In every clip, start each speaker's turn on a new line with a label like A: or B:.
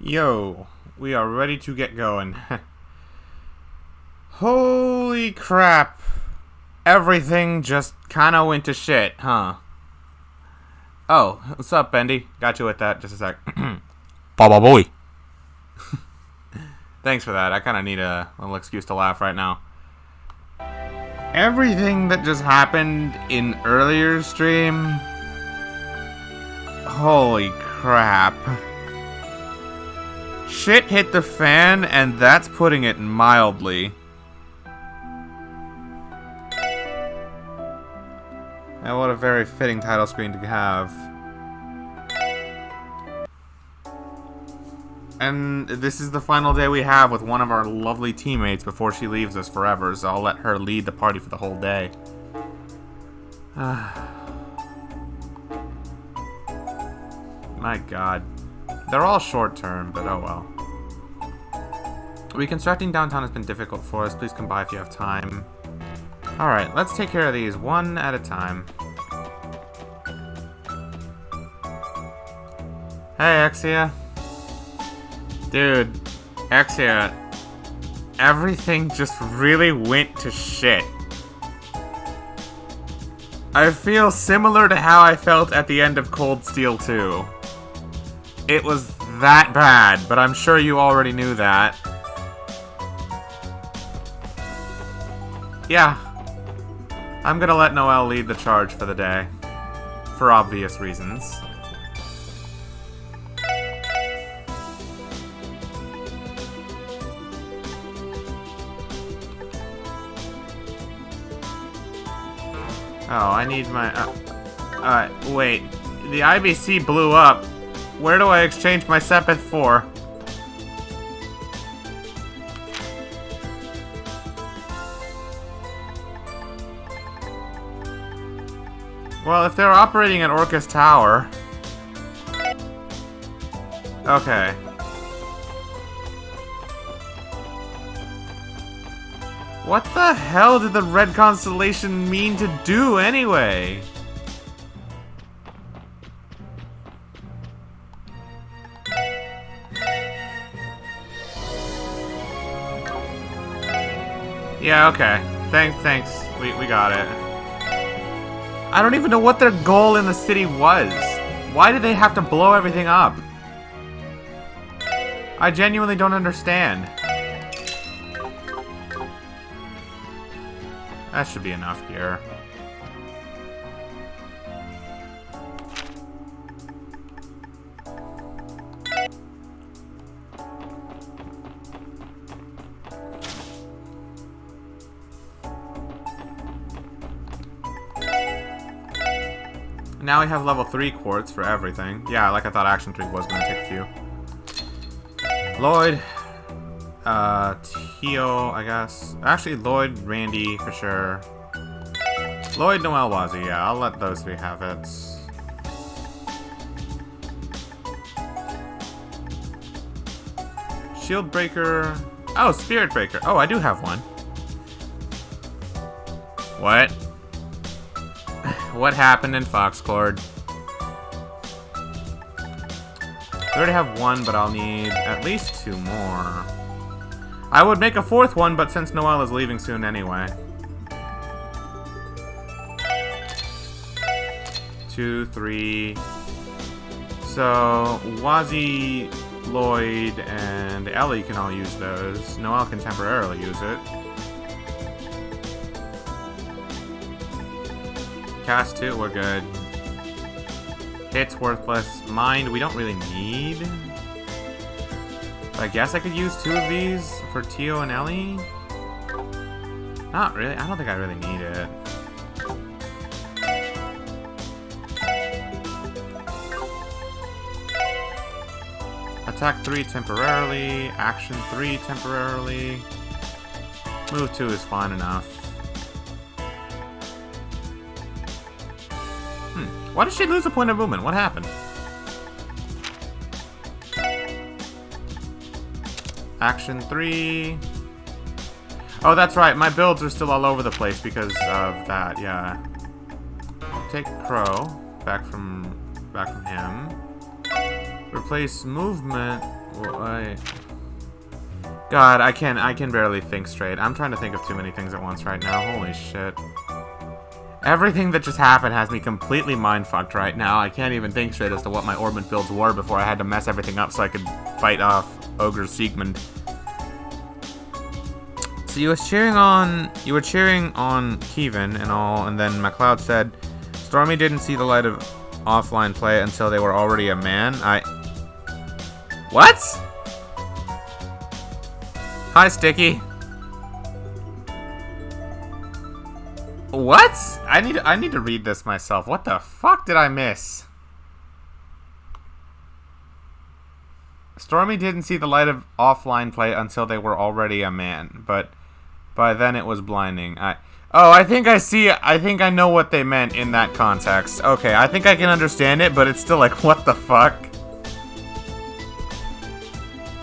A: Yo, we are ready to get going. Holy crap. Everything just kinda went to shit, huh? Oh, what's up, Bendy? Got you with that. Just a sec.
B: Baba boy.
A: Thanks for that. I kinda need a little excuse to laugh right now. Everything that just happened in earlier stream... Holy crap. Shit hit the fan, and that's putting it mildly. And what a very fitting title screen to have. And this is the final day we have with one of our lovely teammates before she leaves us forever, so I'll let her lead the party for the whole day. My god. They're all short-term, but oh well. Reconstructing downtown has been difficult for us. Please come by if you have time. Alright, let's take care of these one at a time. Hey, Exia. Dude, Exia, everything just really went to shit. I feel similar to how I felt at the end of Cold Steel 2. It was that bad, but I'm sure you already knew that. Yeah. I'm gonna let Noel lead the charge for the day. For obvious reasons. Oh, I need my... wait. The IBC blew up. Where do I exchange my Sepith for? Well, if they're operating at Orcus Tower... Okay. What the hell did the Red Constellation mean to do anyway? Yeah, okay. Thanks. We got it. I don't even know what their goal in the city was. Why did they have to blow everything up? I genuinely don't understand. That should be enough here. Now we have level 3 quartz for everything. Yeah, like I thought Action 3 was going to take a few. Lloyd. Tio, I guess. Actually, Lloyd, Randy, for sure. Lloyd, Noel, Wazzy. Yeah, I'll let those 3 have it. Shield Breaker. Oh, Spirit Breaker. Oh, I do have one. What? What happened in Foxcord? I already have one, but I'll need at least 2 more. I would make a 4th one, but since Noel is leaving soon anyway. 2, 3. So, Wazzy, Lloyd, and Ellie can all use those. Noel can temporarily use it. Cast 2, we're good. Hit's worthless. Mind, we don't really need. But I guess I could use 2 of these for Tio and Ellie. Not really. I don't think I really need it. Attack 3 temporarily. Action 3 temporarily. Move 2 is fine enough. Why did she lose a point of movement? What happened? Action 3. Oh, that's right. My builds are still all over the place because of that. Yeah. Take Crow back from him. Replace movement. God, I can barely think straight. I'm trying to think of too many things at once right now. Holy shit. Everything that just happened has me completely mind-fucked right now. I can't even think straight as to what my Orbit builds were before I had to mess everything up so I could fight off Ogre Siegmund. So you were cheering on Kevin and all, and then MacLeod said, Stormy didn't see the light of offline play until they were already a man. What? Hi, Sticky. What? I need to read this myself. What the fuck did I miss? Stormy didn't see the light of offline play until they were already a man, but by then it was blinding. I think I see. I think I know what they meant in that context. Okay, I think I can understand it, but it's still like, what the fuck?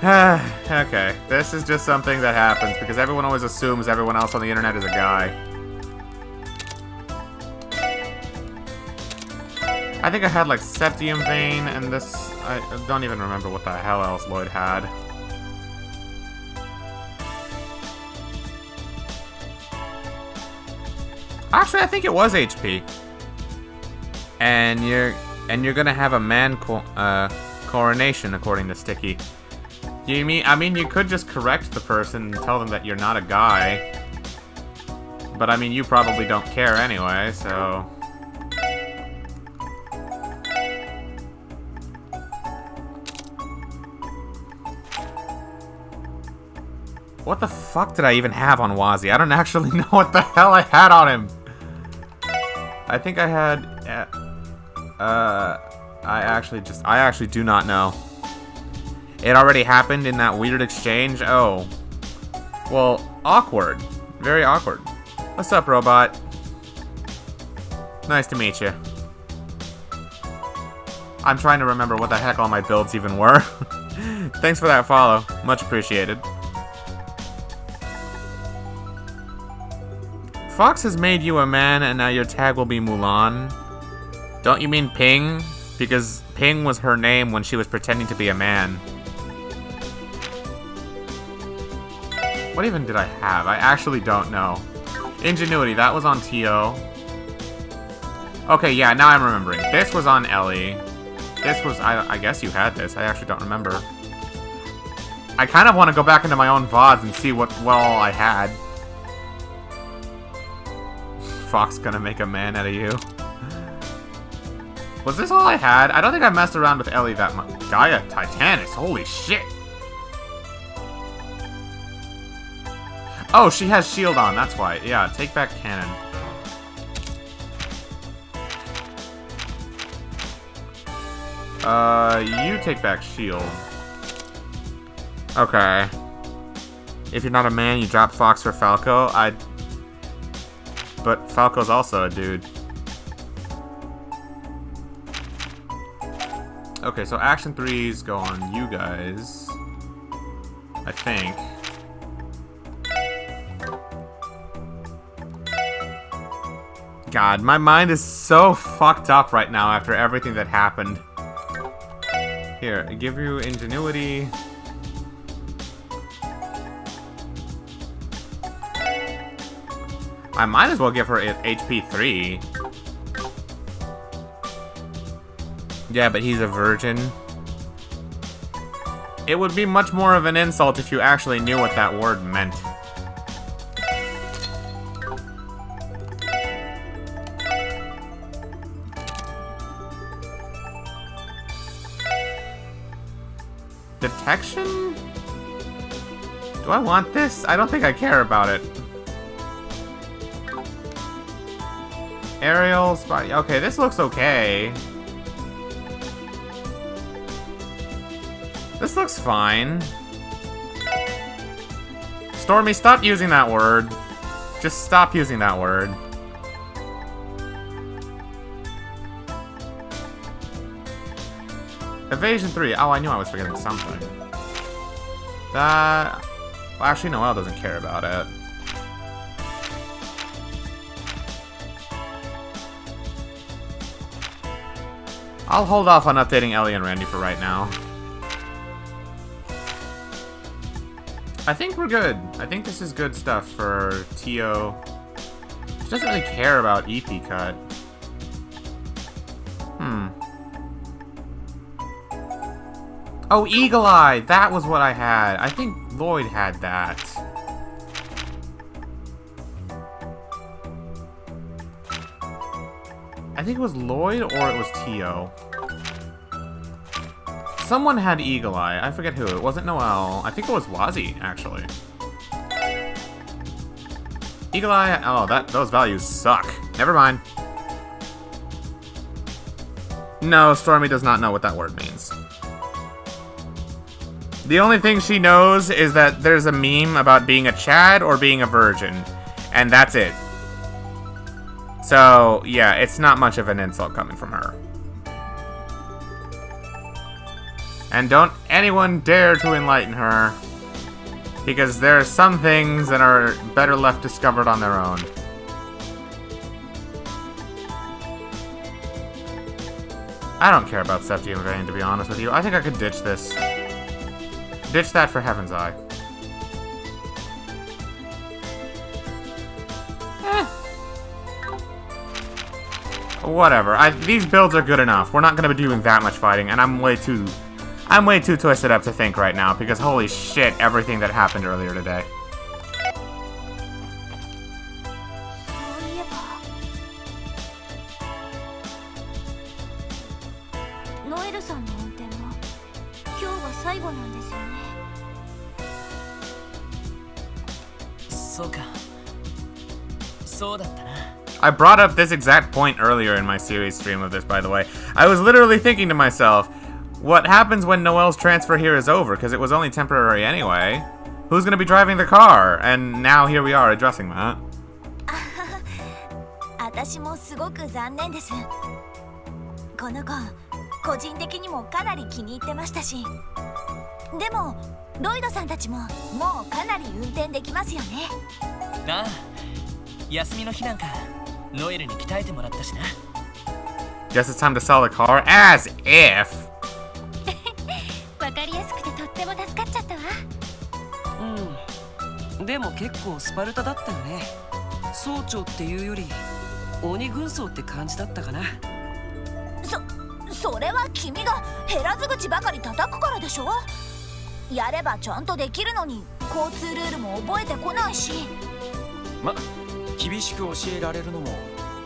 A: Okay, this is just something that happens because everyone always assumes everyone else on the internet is a guy. I think I had like Septium Vein and this. I don't even remember what the hell else Lloyd had. Actually, I think it was HP. And you're gonna have a man coronation according to Sticky. I mean, you could just correct the person and tell them that you're not a guy. But I mean, you probably don't care anyway, so. What the fuck did I even have on Wazzy? I don't actually know what the hell I had on him. I think I had... I actually do not know. It already happened in that weird exchange? Oh. Well, awkward. Very awkward. What's up, robot? Nice to meet you. I'm trying to remember what the heck all my builds even were. Thanks for that follow. Much appreciated. Fox has made you a man, and now your tag will be Mulan. Don't you mean Ping? Because Ping was her name when she was pretending to be a man. What even did I have? I actually don't know. Ingenuity, that was on TO. Okay, yeah, now I'm remembering. This was on Ellie. This was... I guess you had this. I actually don't remember. I kind of want to go back into my own VODs and see what all I had. Fox gonna make a man out of you. Was this all I had? I don't think I messed around with Ellie that much. Gaia Titanus, holy shit. Oh, she has shield on, that's why. Yeah, take back cannon. You take back shield. Okay. If you're not a man, you drop Fox for Falco. But Falco's also a dude. Okay, so action 3s go on you guys. I think. God, my mind is so fucked up right now after everything that happened. Here, I give you ingenuity. I might as well give her HP 3. Yeah, but he's a virgin. It would be much more of an insult if you actually knew what that word meant. Detection? Do I want this? I don't think I care about it. Aerial spot. Okay, this looks okay. This looks fine. Stormy, stop using that word. Just stop using that word. Evasion 3. Oh, I knew I was forgetting something. That... Well, actually, Noel doesn't care about it. I'll hold off on updating Ellie and Randy for right now. I think we're good. I think this is good stuff for Tio. She doesn't really care about EP cut. Oh, Eagle Eye! That was what I had. I think Lloyd had that. I think it was Lloyd or it was Tio. Someone had Eagle Eye. I forget who. It wasn't Noel. I think it was Wazzy, actually. Eagle Eye... Oh, those values suck. Never mind. No, Stormy does not know what that word means. The only thing she knows is that there's a meme about being a Chad or being a virgin. And that's it. So, yeah, it's not much of an insult coming from her. And don't anyone dare to enlighten her. Because there are some things that are better left discovered on their own. I don't care about Septi and Vayne, to be honest with you. I think I could ditch this. Ditch that for Heaven's Eye. Whatever. These builds are good enough. We're not going to be doing that much fighting, and I'm way too twisted up to think right now, because holy shit, everything that happened earlier today. I brought up this exact point earlier in my series stream of this, by the way. I was literally thinking to myself, what happens when Noel's transfer here is over? Because it was only temporary anyway. Who's going to be driving the car? And now here we are addressing that. Guess it's time to sell the car? As if!
C: 鬼軍曹って感じだったかな。
D: それは君が減らず口ばかり叩くからでしょ。やればちゃんとできるのに交通ルールも覚えてこないし。
E: ま、厳しく教えられるのも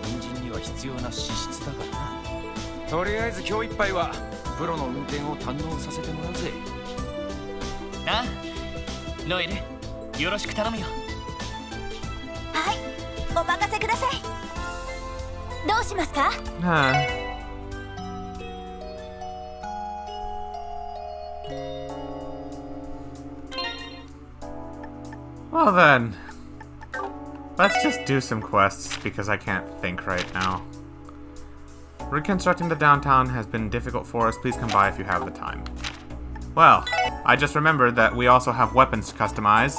E: 軍人には必要な資質だからな。とりあえず今日いっぱいはプロの運転を堪能させてもらうぜ。
F: なあ、ノエル、よろしく頼むよ。
D: はい、お任せください。どうしますか？Well
A: then, let's just do some quests because I can't think right now. Reconstructing the downtown has been difficult for us. Please come by if you have the time. Well, I just remembered that we also have weapons to customize.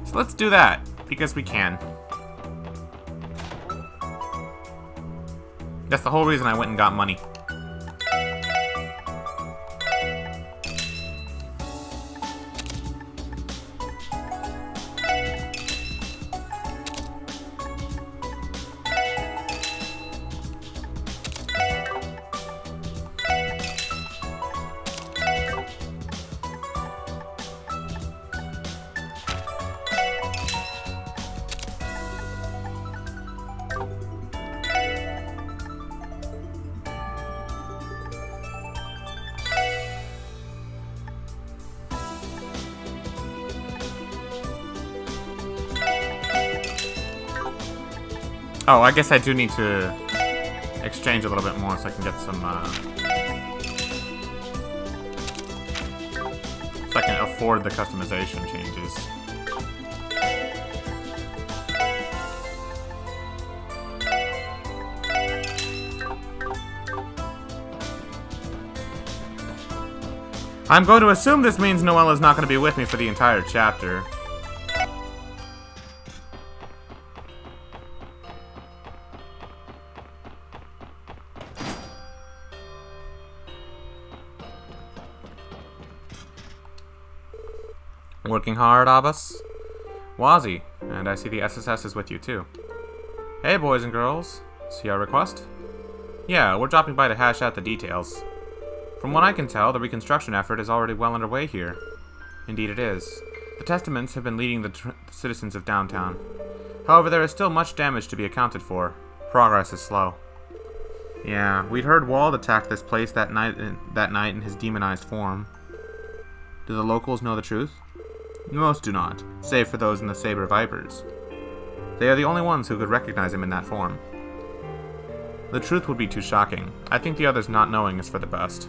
A: So let's do that, because we can. That's the whole reason I went and got money. Oh, I guess I do need to exchange a little bit more so I can get some, so I can afford the customization changes. I'm going to assume this means Noel is not going to be with me for the entire chapter. Working hard, Abbas? Wazzy, and I see the SSS is with you too. Hey boys and girls, see our request? Yeah, we're dropping by to hash out the details. From what I can tell, the reconstruction effort is already well underway here. Indeed it is. The Testaments have been leading the citizens of downtown. However, there is still much damage to be accounted for. Progress is slow. Yeah, we'd heard Wald attacked this place that night in his demonized form. Do the locals know the truth? Most do not, save for those in the Saber Vipers. They are the only ones who could recognize him in that form. The truth would be too shocking. I think the others not knowing is for the best.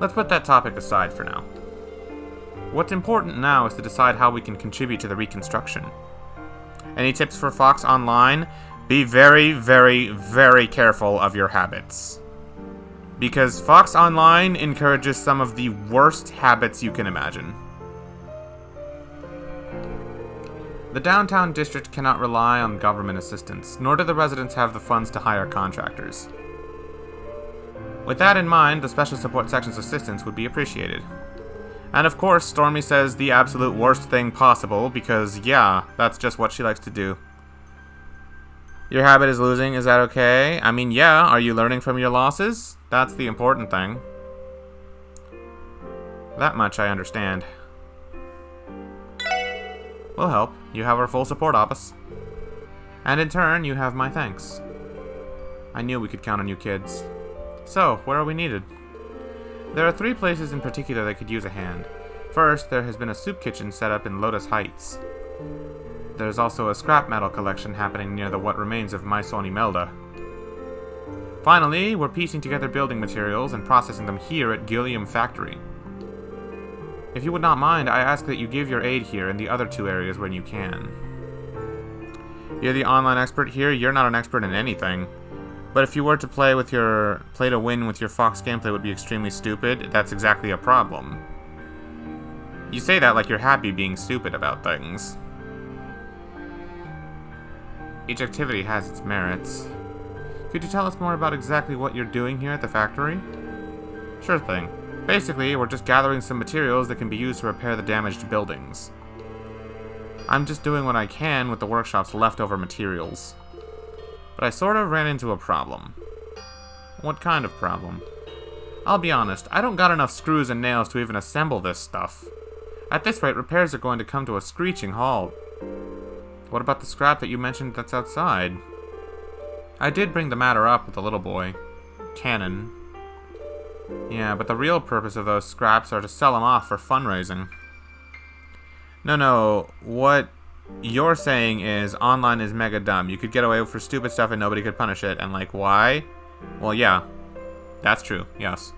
A: Let's put that topic aside for now. What's important now is to decide how we can contribute to the reconstruction. Any tips for Fox Online? Be very, very, very careful of your habits. Because Fox Online encourages some of the worst habits you can imagine. The downtown district cannot rely on government assistance, nor do the residents have the funds to hire contractors. With that in mind, the Special Support Section's assistance would be appreciated. And of course, Stormy says the absolute worst thing possible, because yeah, that's just what she likes to do. Your habit is losing, is that okay? I mean, yeah, are you learning from your losses? That's the important thing. That much I understand. We'll help. You have our full support, Abbas. And in turn, you have my thanks. I knew we could count on you kids. So, where are we needed? There are 3 places in particular that could use a hand. First, there has been a soup kitchen set up in Lotus Heights. There's also a scrap metal collection happening near the what remains of Mysoni Melda. Finally, we're piecing together building materials and processing them here at Gilliam Factory. If you would not mind, I ask that you give your aid here in the other 2 areas when you can. You're the online expert here, you're not an expert in anything. But if you were to play to win with your Fox gameplay would be extremely stupid, that's exactly a problem. You say that like you're happy being stupid about things. Each activity has its merits. Could you tell us more about exactly what you're doing here at the factory? Sure thing. Basically, we're just gathering some materials that can be used to repair the damaged buildings. I'm just doing what I can with the workshop's leftover materials. But I sort of ran into a problem. What kind of problem? I'll be honest, I don't got enough screws and nails to even assemble this stuff. At this rate, repairs are going to come to a screeching halt. What about the scrap that you mentioned that's outside? I did bring the matter up with the little boy. Cannon. Yeah, but the real purpose of those scraps are to sell them off for fundraising. No, what you're saying is online is mega dumb. You could get away for stupid stuff and nobody could punish it. And like, why? Well, yeah. That's true, yes.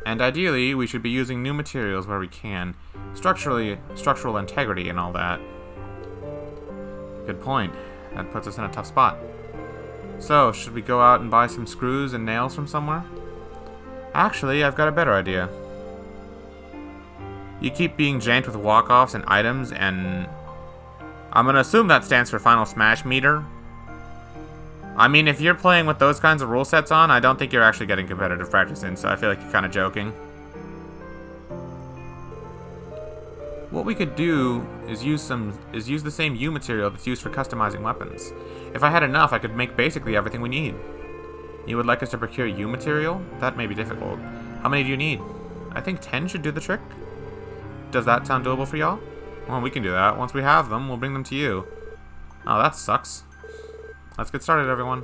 A: And ideally, we should be using new materials where we can. Structural integrity and all that. Good point. That puts us in a tough spot. So, should we go out and buy some screws and nails from somewhere? Actually, I've got a better idea. You keep being janked with walk-offs and items, and I'm gonna assume that stands for Final Smash Meter. I mean, if you're playing with those kinds of rule sets on, I don't think you're actually getting competitive practice in, so I feel like you're kind of joking. What we could do is use the same U material that's used for customizing weapons. If I had enough, I could make basically everything we need. You would like us to procure U material? That may be difficult. How many do you need? I think 10 should do the trick. Does that sound doable for y'all? Well, we can do that. Once we have them, we'll bring them to you. Oh, that sucks. Let's get started, everyone.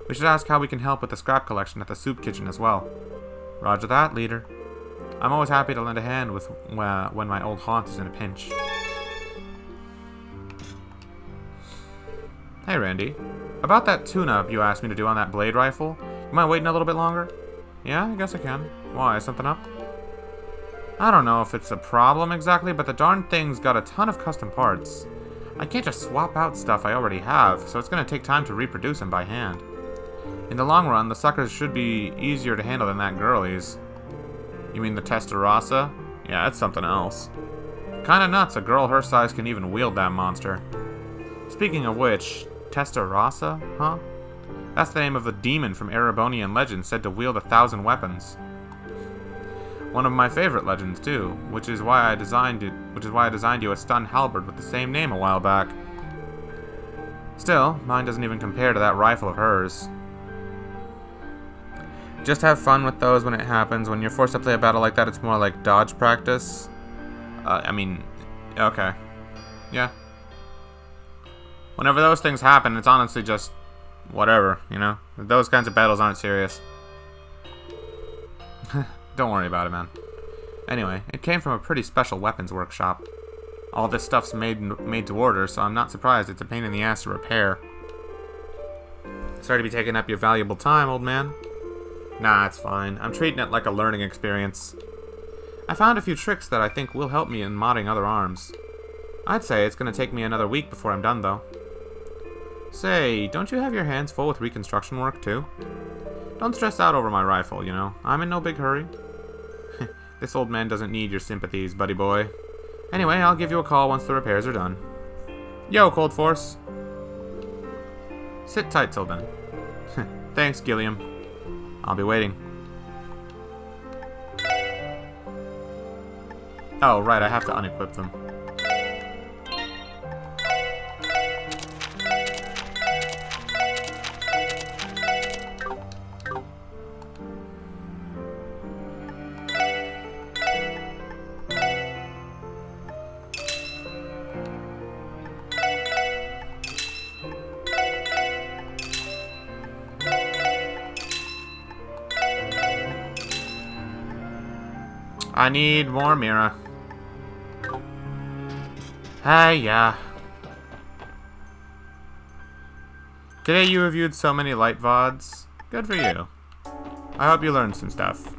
A: We should ask how we can help with the scrap collection at the soup kitchen as well. Roger that, leader. I'm always happy to lend a hand with when my old haunt is in a pinch. Hey, Randy. About that tune-up you asked me to do on that blade rifle, you mind waiting a little bit longer? Yeah, I guess I can. Why, is something up? I don't know if it's a problem exactly, but the darn thing's got a ton of custom parts. I can't just swap out stuff I already have, so it's going to take time to reproduce them by hand. In the long run, the suckers should be easier to handle than that girlie's. You mean the Testarossa? Yeah, that's something else. Kinda nuts a girl her size can even wield that monster. Speaking of which, Testarossa, huh? That's the name of a demon from Erebonian legend said to wield 1,000 weapons. One of my favorite legends, too, which is why I designed you a stun halberd with the same name a while back. Still, mine doesn't even compare to that rifle of hers. Just have fun with those when it happens. When you're forced to play a battle like that, it's more like dodge practice. Okay. Yeah. Whenever those things happen, it's honestly just whatever, you know? Those kinds of battles aren't serious. Don't worry about it, man. Anyway, it came from a pretty special weapons workshop. All this stuff's made to order, so I'm not surprised it's a pain in the ass to repair. Sorry to be taking up your valuable time, old man. Nah, it's fine. I'm treating it like a learning experience. I found a few tricks that I think will help me in modding other arms. I'd say it's going to take me another week before I'm done, though. Say, don't you have your hands full with reconstruction work, too? Don't stress out over my rifle, you know. I'm in no big hurry. This old man doesn't need your sympathies, buddy boy. Anyway, I'll give you a call once the repairs are done. Yo, Cold Force. Sit tight till then. Thanks, Gilliam. I'll be waiting. Oh, right, I have to unequip them. I need more Mira. Yeah. Today you reviewed so many light VODs. Good for you. I hope you learned some stuff.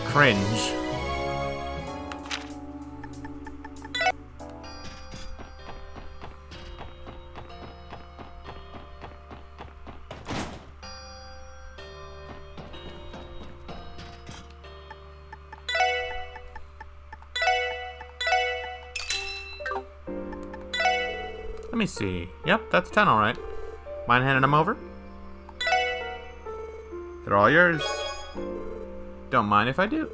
A: Cringe. Let me see. Yep, that's 10, alright. Mind handing them over? They're all yours. Don't mind if I do.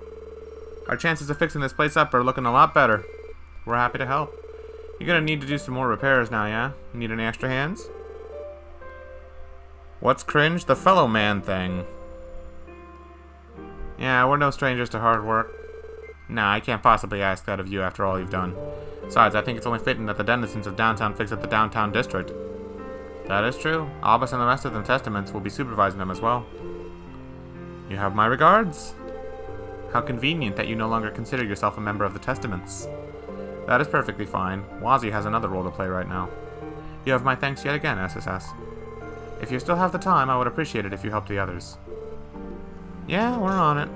A: Our chances of fixing this place up are looking a lot better. We're happy to help. You're gonna need to do some more repairs now, yeah? Need any extra hands? What's cringe? The fellow man thing. Yeah, we're no strangers to hard work. Nah, I can't possibly ask that of you after all you've done. Besides, I think it's only fitting that the denizens of downtown fix up the downtown district. That is true. Albus and the rest of the Testaments will be supervising them as well. You have my regards. How convenient that you no longer consider yourself a member of the Testaments. That is perfectly fine. Wazi has another role to play right now. You have my thanks yet again, SSS. If you still have the time, I would appreciate it if you helped the others. Yeah, we're on it.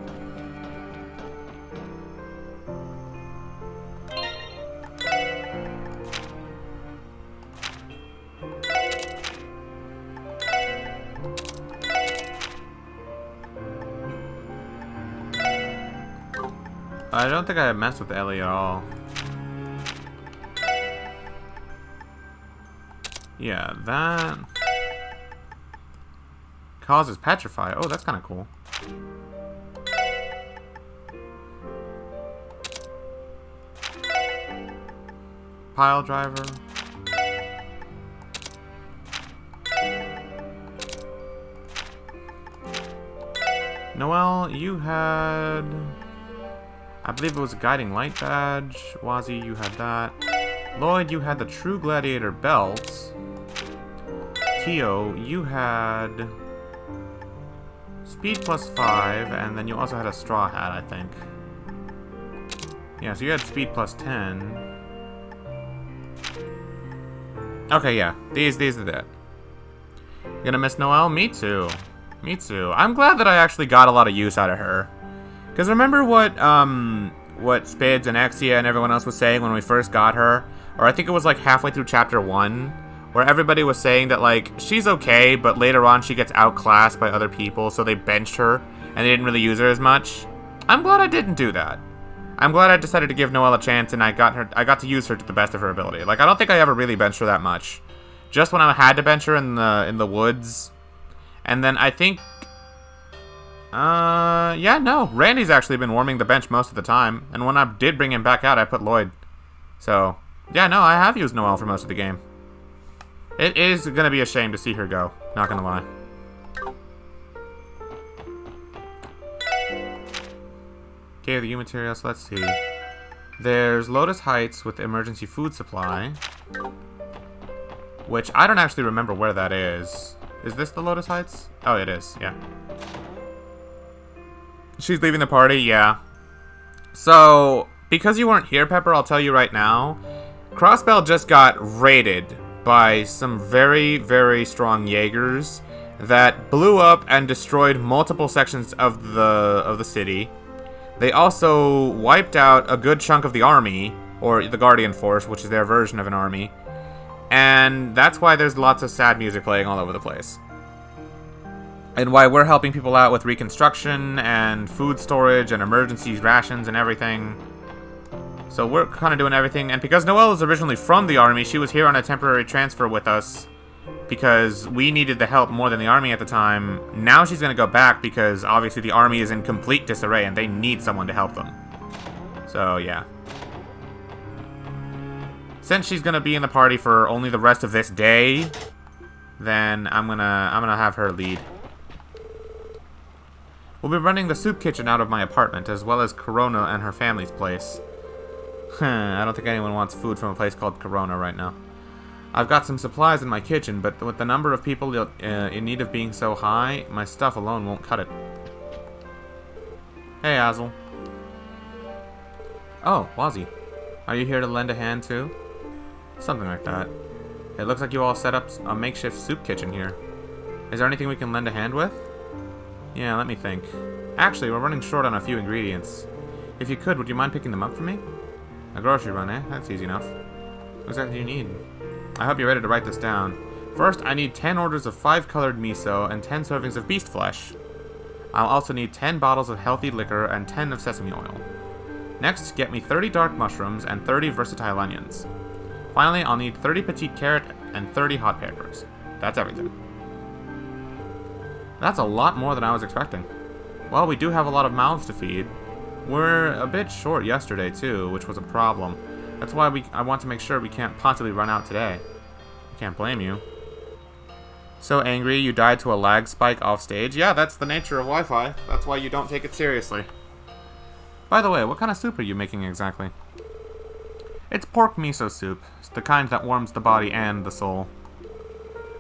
A: I don't think I messed with Ellie at all. Yeah, that causes petrify. Oh, that's kind of cool. Pile driver. Noel, you had... I believe it was a guiding light badge. Wazi, you had that. Lloyd, you had the True Gladiator belt. Tio, you had speed +5, and then you also had a straw hat, I think. Yeah, so you had speed +10. Okay, yeah. These are that. You gonna miss Noel? Me too. Me too. I'm glad that I actually got a lot of use out of her. Because remember what Spids and Exia and everyone else was saying when we first got her? Or I think it was like halfway through chapter 1, where everybody was saying that like, she's okay, but later on she gets outclassed by other people, so they benched her, and they didn't really use her as much. I'm glad I didn't do that. I'm glad I decided to give Noel a chance, and I got to use her to the best of her ability. Like, I don't think I ever really benched her that much. Just when I had to bench her in the woods. And then I think... yeah, no. Randy's actually been warming the bench most of the time. And when I did bring him back out, I put Lloyd. So, yeah, no, I have used Noel for most of the game. It is going to be a shame to see her go. Not going to lie. Okay, the U materials, let's see. There's Lotus Heights with emergency food supply. Which, I don't actually remember where that is. Is this the Lotus Heights? Oh, it is, yeah. She's leaving the party, yeah. So, because you weren't here, Pepper, I'll tell you right now. Crossbell just got raided by some very, very strong Jaegers that blew up and destroyed multiple sections of the city. They also wiped out a good chunk of the army, or the Guardian Force, which is their version of an army. And that's why there's lots of sad music playing all over the place. And why we're helping people out with reconstruction and food storage and emergency rations and everything. So we're kind of doing everything. And because Noelle is originally from the army, she was here on a temporary transfer with us because we needed the help more than the army at the time. Now she's going to go back because obviously the army is in complete disarray and they need someone to help them. So yeah. Since she's going to be in the party for only the rest of this day, then I'm gonna have her lead. We'll be running the soup kitchen out of my apartment, as well as Corona and her family's place. I don't think anyone wants food from a place called Corona right now. I've got some supplies in my kitchen, but with the number of people in need of being so high, my stuff alone won't cut it. Hey, Azel. Oh, Wazi. Are you here to lend a hand, too? Something like that. It looks like you all set up a makeshift soup kitchen here. Is there anything we can lend a hand with? Yeah, let me think. Actually, we're running short on a few ingredients. If you could, would you mind picking them up for me? A grocery run, eh? That's easy enough. What exactly do you need? I hope you're ready to write this down. First, I need 10 orders of 5-colored miso and 10 servings of beast flesh. I'll also need 10 bottles of healthy liquor and 10 of sesame oil. Next, get me 30 dark mushrooms and 30 versatile onions. Finally, I'll need 30 petite carrot and 30 hot peppers. That's everything. That's a lot more than I was expecting. Well, we do have a lot of mouths to feed. We're a bit short yesterday, too, which was a problem. That's why I want to make sure we can't possibly run out today. Can't blame you. So angry you died to a lag spike off stage? Yeah, that's the nature of Wi-Fi. That's why you don't take it seriously. By the way, what kind of soup are you making exactly? It's pork miso soup. It's the kind that warms the body and the soul.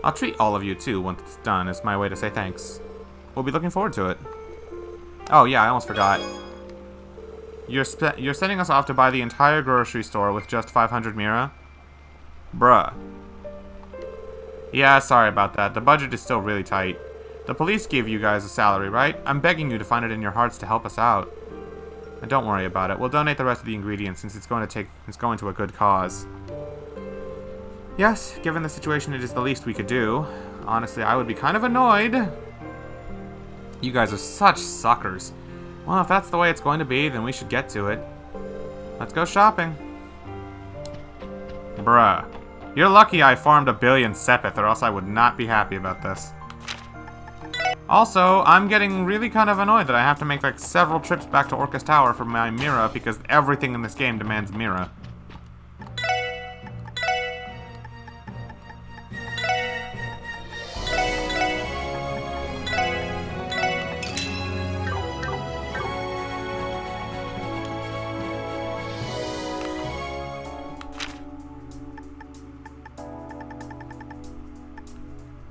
A: I'll treat all of you too once it's done, is my way to say thanks. We'll be looking forward to it. Oh yeah, I almost forgot. You're sending us off to buy the entire grocery store with just 500 mira? Bruh. Yeah, sorry about that. The budget is still really tight. The police gave you guys a salary, right? I'm begging you to find it in your hearts to help us out. And don't worry about it. We'll donate the rest of the ingredients since it's going to a good cause. Yes, given the situation, it is the least we could do. Honestly, I would be kind of annoyed. You guys are such suckers. Well, if that's the way it's going to be, then we should get to it. Let's go shopping. Bruh. You're lucky I farmed a billion sepith, or else I would not be happy about this. Also, I'm getting really kind of annoyed that I have to make like several trips back to Orcus Tower for my Mira because everything in this game demands Mira.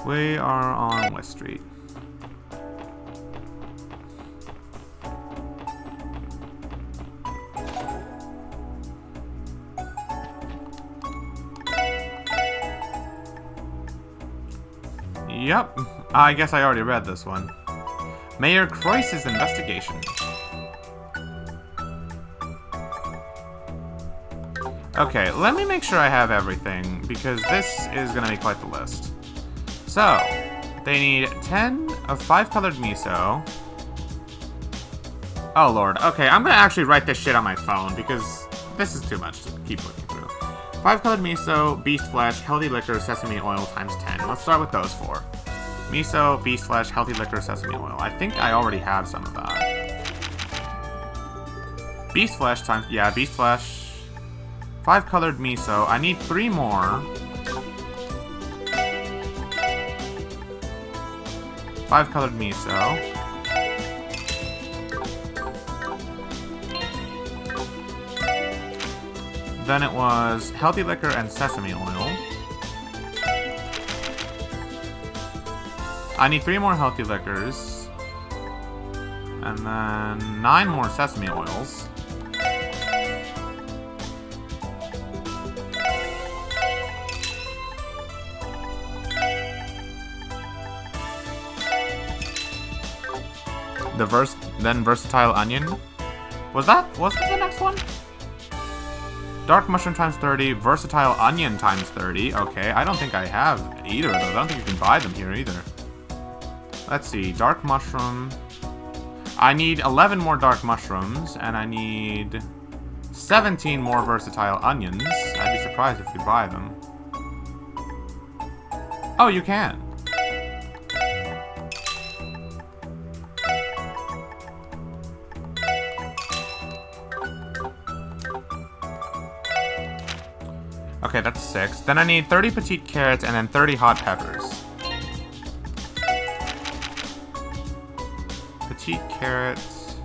A: We are on West Street. Yep, I guess I already read this one. Mayor Croyce's investigation. Okay, let me make sure I have everything, because this is gonna be quite the list. So, they need 10 of 5-colored miso. Oh lord, okay, I'm gonna actually write this shit on my phone, because this is too much to keep looking through. 5-colored miso, beast flesh, healthy liquor, sesame oil times 10. Let's start with those 4. Miso, beast flesh, healthy liquor, sesame oil. I think I already have some of that. Beast flesh times, yeah, beast flesh. 5-colored miso. I need 3 more. 5-colored miso. Then it was healthy liquor and sesame oil. I need 3 more healthy liquors. And then 9 more sesame oils. Then versatile onion. Was that the next one? Dark mushroom times 30, versatile onion times 30. Okay, I don't think I have either of those. I don't think you can buy them here either. Let's see, dark mushroom. I need 11 more dark mushrooms, and I need 17 more versatile onions. I'd be surprised if you buy them. Oh, you can. Okay, that's 6. Then I need 30 petite carrots and then 30 hot peppers. Petite carrots.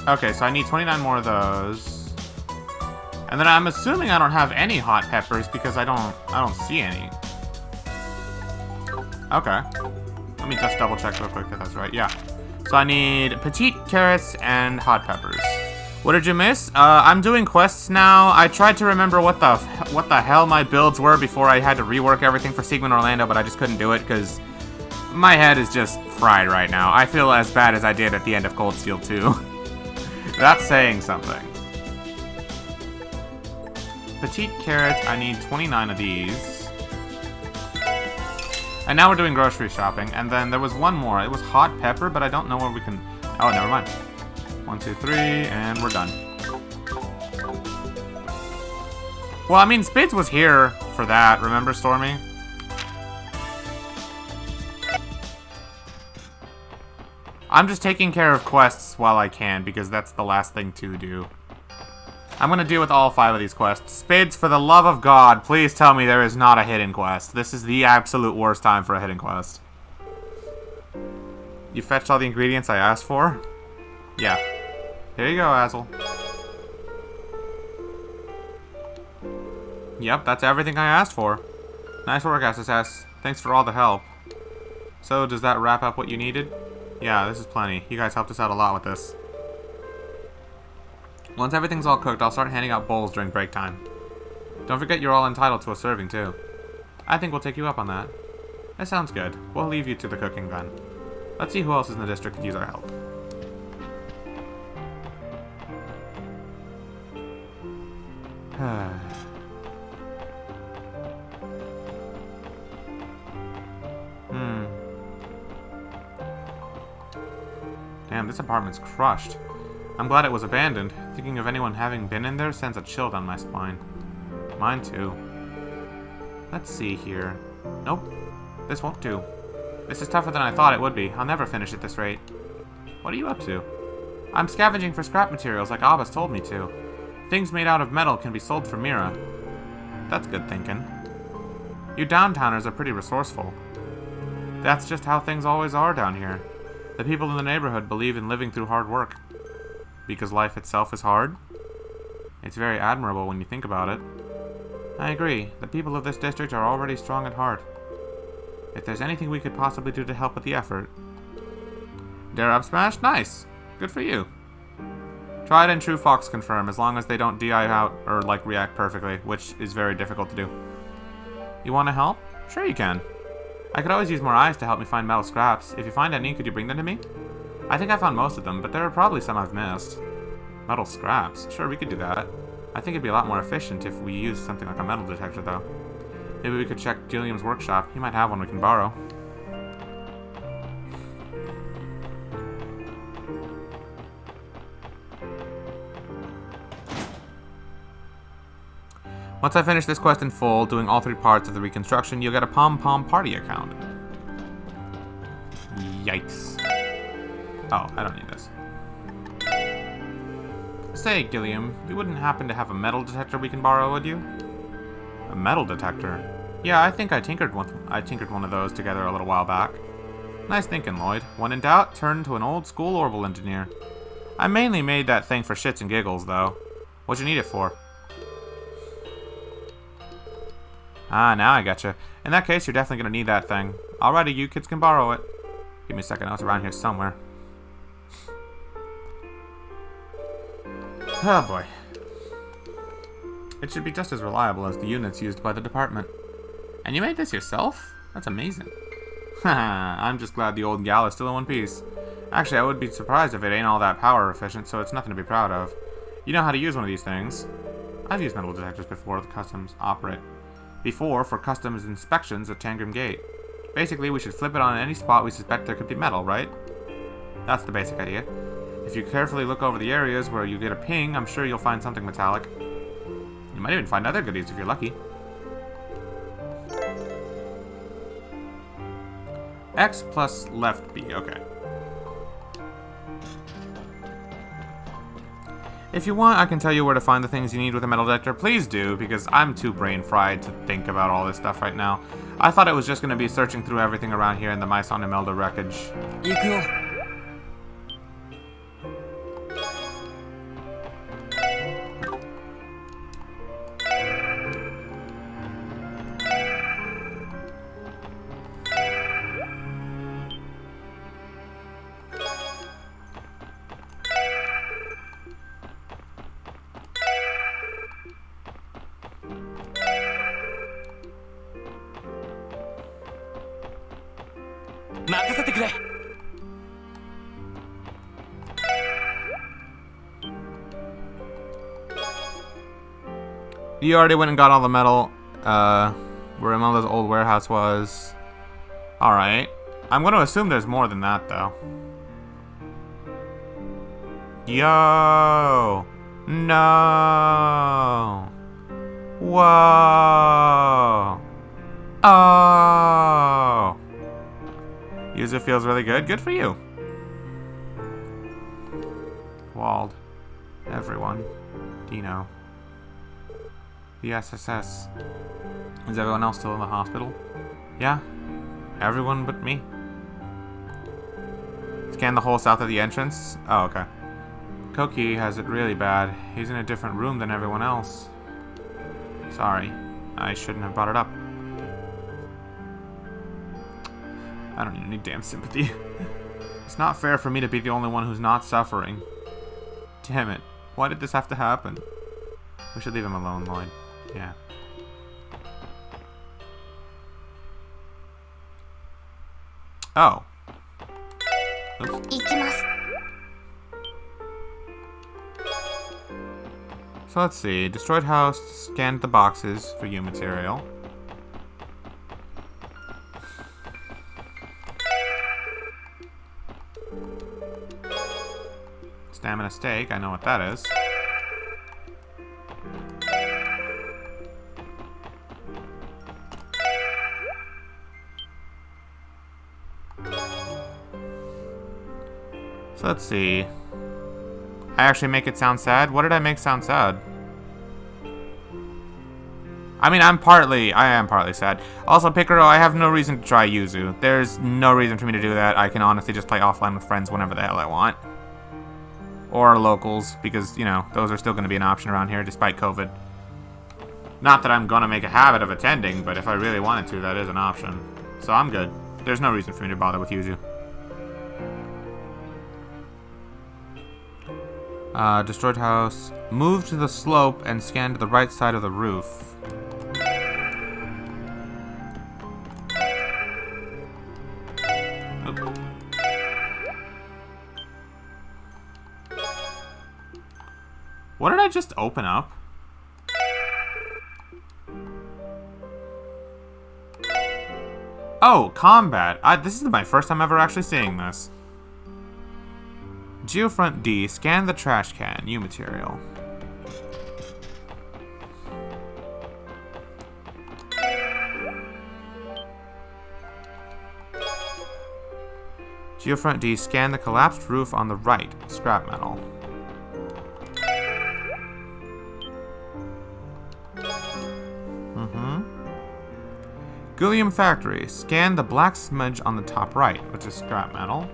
A: Okay, so I need 29 more of those. And then I'm assuming I don't have any hot peppers because I don't see any. Okay. Let me just double check real quick that that's right. Yeah. So I need petite carrots and hot peppers. What did you miss? I'm doing quests now. I tried to remember what the hell my builds were before I had to rework everything for Sigmund Orlando, but I just couldn't do it because my head is just fried right now. I feel as bad as I did at the end of Cold Steel 2. That's saying something. Petite carrots, I need 29 of these. And now we're doing grocery shopping, and then there was one more. It was hot pepper, but I don't know where we can... Oh, never mind. 1, 2, 3, and we're done. Well, I mean, Spades was here for that. Remember, Stormy? I'm just taking care of quests while I can, because that's the last thing to do. I'm gonna deal with all 5 of these quests. Spades, for the love of God, please tell me there is not a hidden quest. This is the absolute worst time for a hidden quest. You fetched all the ingredients I asked for? Yeah. Here you go, Azel. Yep, that's everything I asked for. Nice work, SSS. Thanks for all the help. So, does that wrap up what you needed? Yeah, this is plenty. You guys helped us out a lot with this. Once everything's all cooked, I'll start handing out bowls during break time. Don't forget you're all entitled to a serving, too. I think we'll take you up on that. That sounds good. We'll leave you to the cooking then. Let's see who else in the district could use our help. Damn, this apartment's crushed. I'm glad it was abandoned. Thinking of anyone having been in there sends a chill down my spine. Mine too. Let's see here. Nope. This won't do. This is tougher than I thought it would be. I'll never finish at this rate. What are you up to? I'm scavenging for scrap materials like Abbas told me to. Things made out of metal can be sold for Mira. That's good thinking. You downtowners are pretty resourceful. That's just how things always are down here. The people in the neighborhood believe in living through hard work. Because life itself is hard? It's very admirable when you think about it. I agree. The people of this district are already strong at heart. If there's anything we could possibly do to help with the effort... Dare up smash? Nice! Good for you. Tried and true Fox confirm, as long as they don't DI out or, like, react perfectly, which is very difficult to do. You want to help? Sure you can. I could always use more eyes to help me find metal scraps. If you find any, could you bring them to me? I think I found most of them, but there are probably some I've missed. Metal scraps? Sure, we could do that. I think it'd be a lot more efficient if we used something like a metal detector, though. Maybe we could check Gilliam's workshop. He might have one we can borrow. Once I finish this quest in full, doing all 3 parts of the reconstruction, you'll get a Pom Pom Party account. Yikes. Oh, I don't need this. Say, Gilliam, you wouldn't happen to have a metal detector we can borrow, would you? A metal detector? Yeah, I think I tinkered one of those together a little while back. Nice thinking, Lloyd. When in doubt, turn to an old-school orbital engineer. I mainly made that thing for shits and giggles, though. What'd you need it for? Ah, now I gotcha. In that case, you're definitely gonna need that thing. Alrighty, you kids can borrow it. Give me a second, it's around here somewhere. Oh boy. It should be just as reliable as the units used by the department. And you made this yourself? That's amazing. Haha, I'm just glad the old gal is still in one piece. Actually, I would be surprised if it ain't all that power efficient, so it's nothing to be proud of. You know how to use one of these things. I've used metal detectors before for customs inspections at Tangram Gate. Basically, we should flip it on any spot we suspect there could be metal, right? That's the basic idea. If you carefully look over the areas where you get a ping, I'm sure you'll find something metallic. You might even find other goodies if you're lucky. X plus left B, okay. If you want, I can tell you where to find the things you need with a metal detector. Please do, because I'm too brain fried to think about all this stuff right now. I thought it was just going to be searching through everything around here in the Myson Imelda wreckage.
C: 行くよ。任せてくれ。
A: You already went and got all the metal, where Imelda's old warehouse was. Alright. I'm going to assume there's more than that, though. Yo! No! Whoa. Oh. Yuzu feels really good. Good for you. Wald. Everyone. Dino. The SSS. Is everyone else still in the hospital? Yeah. Everyone but me. Scan the whole south of the entrance? Oh, okay. Koki has it really bad. He's in a different room than everyone else. Sorry. I shouldn't have brought it up. I don't need any damn sympathy. It's not fair for me to be the only one who's not suffering. Damn it. Why did this have to happen? We should leave him alone, Lloyd. Yeah. Oh. Oops.
D: 行きます。
A: So let's see. Destroyed house, scanned the boxes for U material. Stamina steak, I know what that is. So let's see. I actually make it sound sad? What did I make sound sad? I mean, I am partly sad. Also, Picaro, I have no reason to try Yuzu. There's no reason for me to do that. I can honestly just play offline with friends whenever the hell I want. Or locals, because, you know, those are still going to be an option around here despite COVID. Not that I'm going to make a habit of attending, but if I really wanted to, that is an option. So I'm good. There's no reason for me to bother with Yuzu. Destroyed house. Move to the slope and scan to the right side of the roof. Oop. What did I just open up? Oh, combat. This is my first time ever actually seeing this. Geofront D, scan the trash can, U material. Geofront D, scan the collapsed roof on the right, scrap metal. Gullium Factory, scan the black smudge on the top right, which is scrap metal.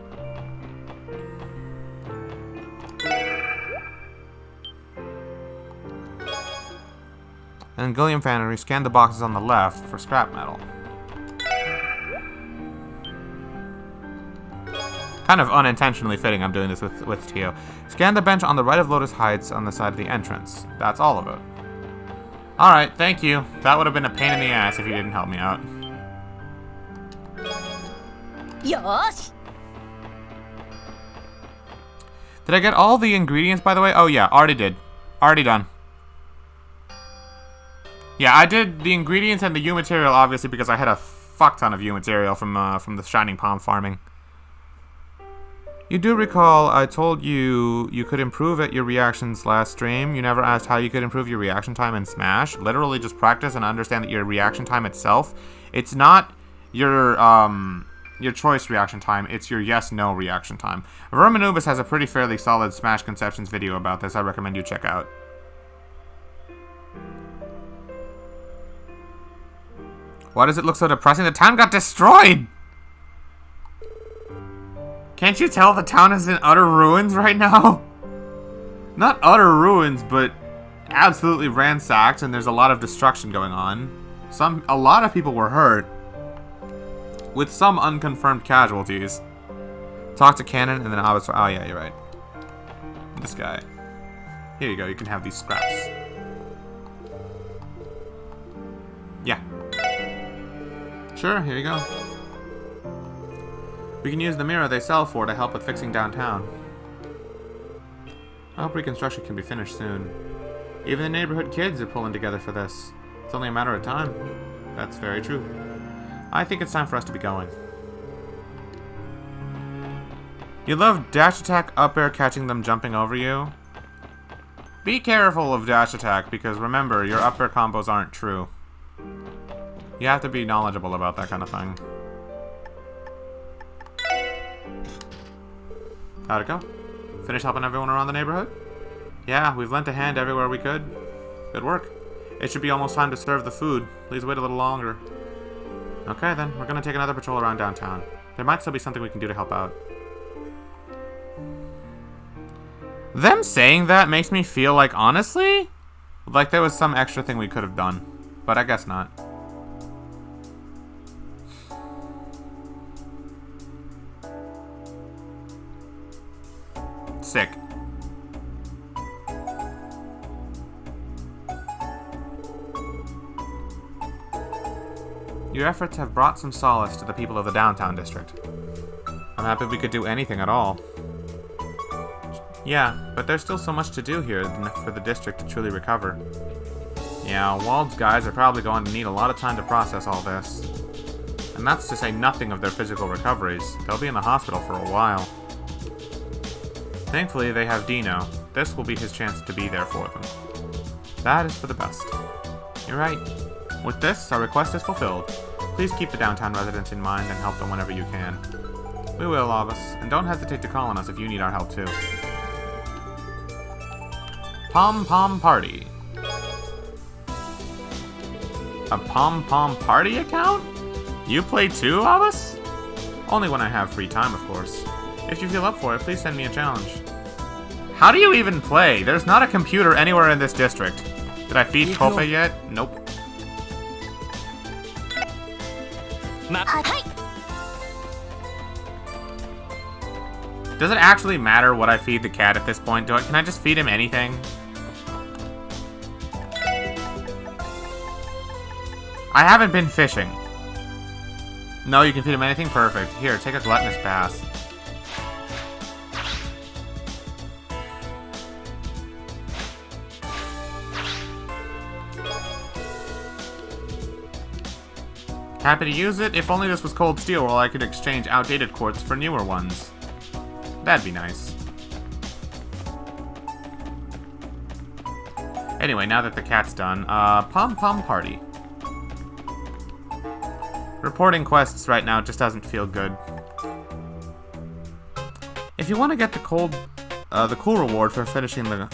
A: And Gullium Factory, scan the boxes on the left for scrap metal. Kind of unintentionally fitting I'm doing this with Tio. Scan the bench on the right of Lotus Heights on the side of the entrance. That's all of it. Alright, thank you. That would have been a pain in the ass if you didn't help me out.
D: Yosh!
A: Did I get all the ingredients, by the way? Oh yeah, already did. Already done. Yeah, I did the ingredients and the U material, obviously, because I had a fuck ton of U material from the Shining Palm farming. You do recall I told you you could improve at your reactions last stream. You never asked how you could improve your reaction time in Smash. Literally just practice and understand that your reaction time itself, it's not your choice reaction time, it's your yes-no reaction time. Verminubus has a pretty fairly solid Smash Conceptions video about this I recommend you check out. Why does it look so depressing? The town got destroyed! Can't you tell the town is in utter ruins right now? Not utter ruins, but absolutely ransacked, and there's a lot of destruction going on. A lot of people were hurt, with some unconfirmed casualties. Talk to Cannon and then Abbotsford. Oh yeah, you're right. This guy. Here you go, you can have these scraps. Yeah. Sure, here you go. We can use the mirror they sell for to help with fixing downtown. I hope reconstruction can be finished soon. Even the neighborhood kids are pulling together for this. It's only a matter of time. That's very true. I think it's time for us to be going. You love dash attack, up air, catching them jumping over you. Be careful of dash attack, because remember, your upper combos aren't true. You have to be knowledgeable about that kind of thing. How'd it go? Finish helping everyone around the neighborhood? Yeah, we've lent a hand everywhere we could. Good work. It should be almost time to serve the food. Please wait a little longer. Okay then, we're gonna take another patrol around downtown. There might still be something we can do to help out. Them saying that makes me feel like, honestly, like there was some extra thing we could have done. But I guess not. Sick. Your efforts have brought some solace to the people of the downtown district. I'm happy we could do anything at all. Yeah, but there's still so much to do here for the district to truly recover. Yeah, Wald's guys are probably going to need a lot of time to process all this. And that's to say nothing of their physical recoveries. They'll be in the hospital for a while. Thankfully, they have Dino. This will be his chance to be there for them. That is for the best. You're right. With this, our request is fulfilled. Please keep the downtown residents in mind and help them whenever you can. We will, Alvis, and don't hesitate to call on us if you need our help too. Pom Pom Party. A Pom Pom Party account? You play too, Alvis? Only when I have free time, of course. If you feel up for it, please send me a challenge. How do you even play? There's not a computer anywhere in this district. Did I feed Kope yet? Nope. Does it actually matter what I feed the cat at this point? Can I just feed him anything? I haven't been fishing. No, you can feed him anything? Perfect. Here, take a gluttonous bath. Happy to use it. If only this was cold steel, or I could exchange outdated quartz for newer ones. That'd be nice. Anyway, now that the cat's done, Pom Pom Party. Reporting quests right now just doesn't feel good. If you want to get the cool reward for finishing the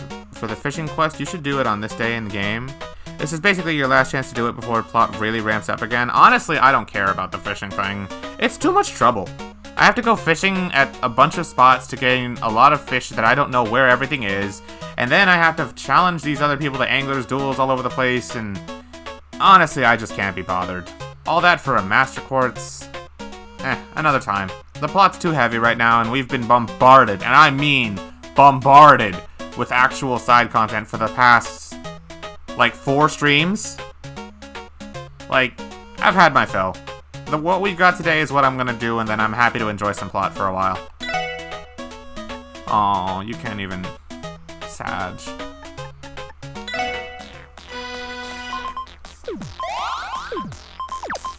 A: fishing quest, you should do it on this day in the game. This is basically your last chance to do it before the plot really ramps up again. Honestly, I don't care about the fishing thing. It's too much trouble. I have to go fishing at a bunch of spots to gain a lot of fish that I don't know where everything is, and then I have to challenge these other people to anglers duels all over the place, and honestly, I just can't be bothered. All that for a master quartz? Another time. The plot's too heavy right now, and we've been bombarded, and I mean bombarded, with actual side content for the past, like, 4 streams. Like, I've had my fill. What we've got today is what I'm gonna do, and then I'm happy to enjoy some plot for a while. Aw, you can't even... Sad.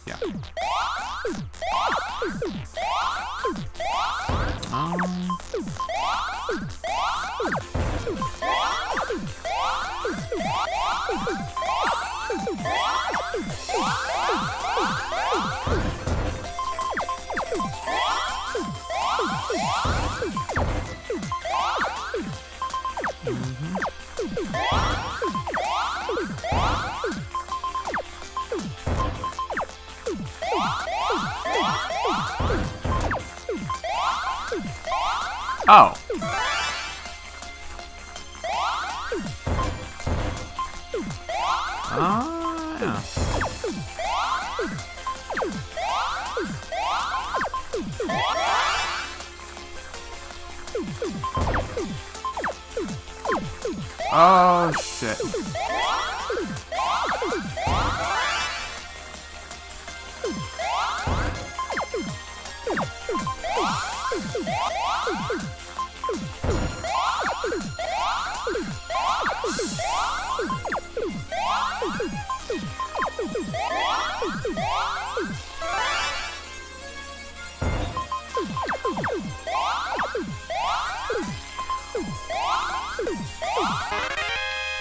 A: Yeah. Oh. Yeah. Oh, shit.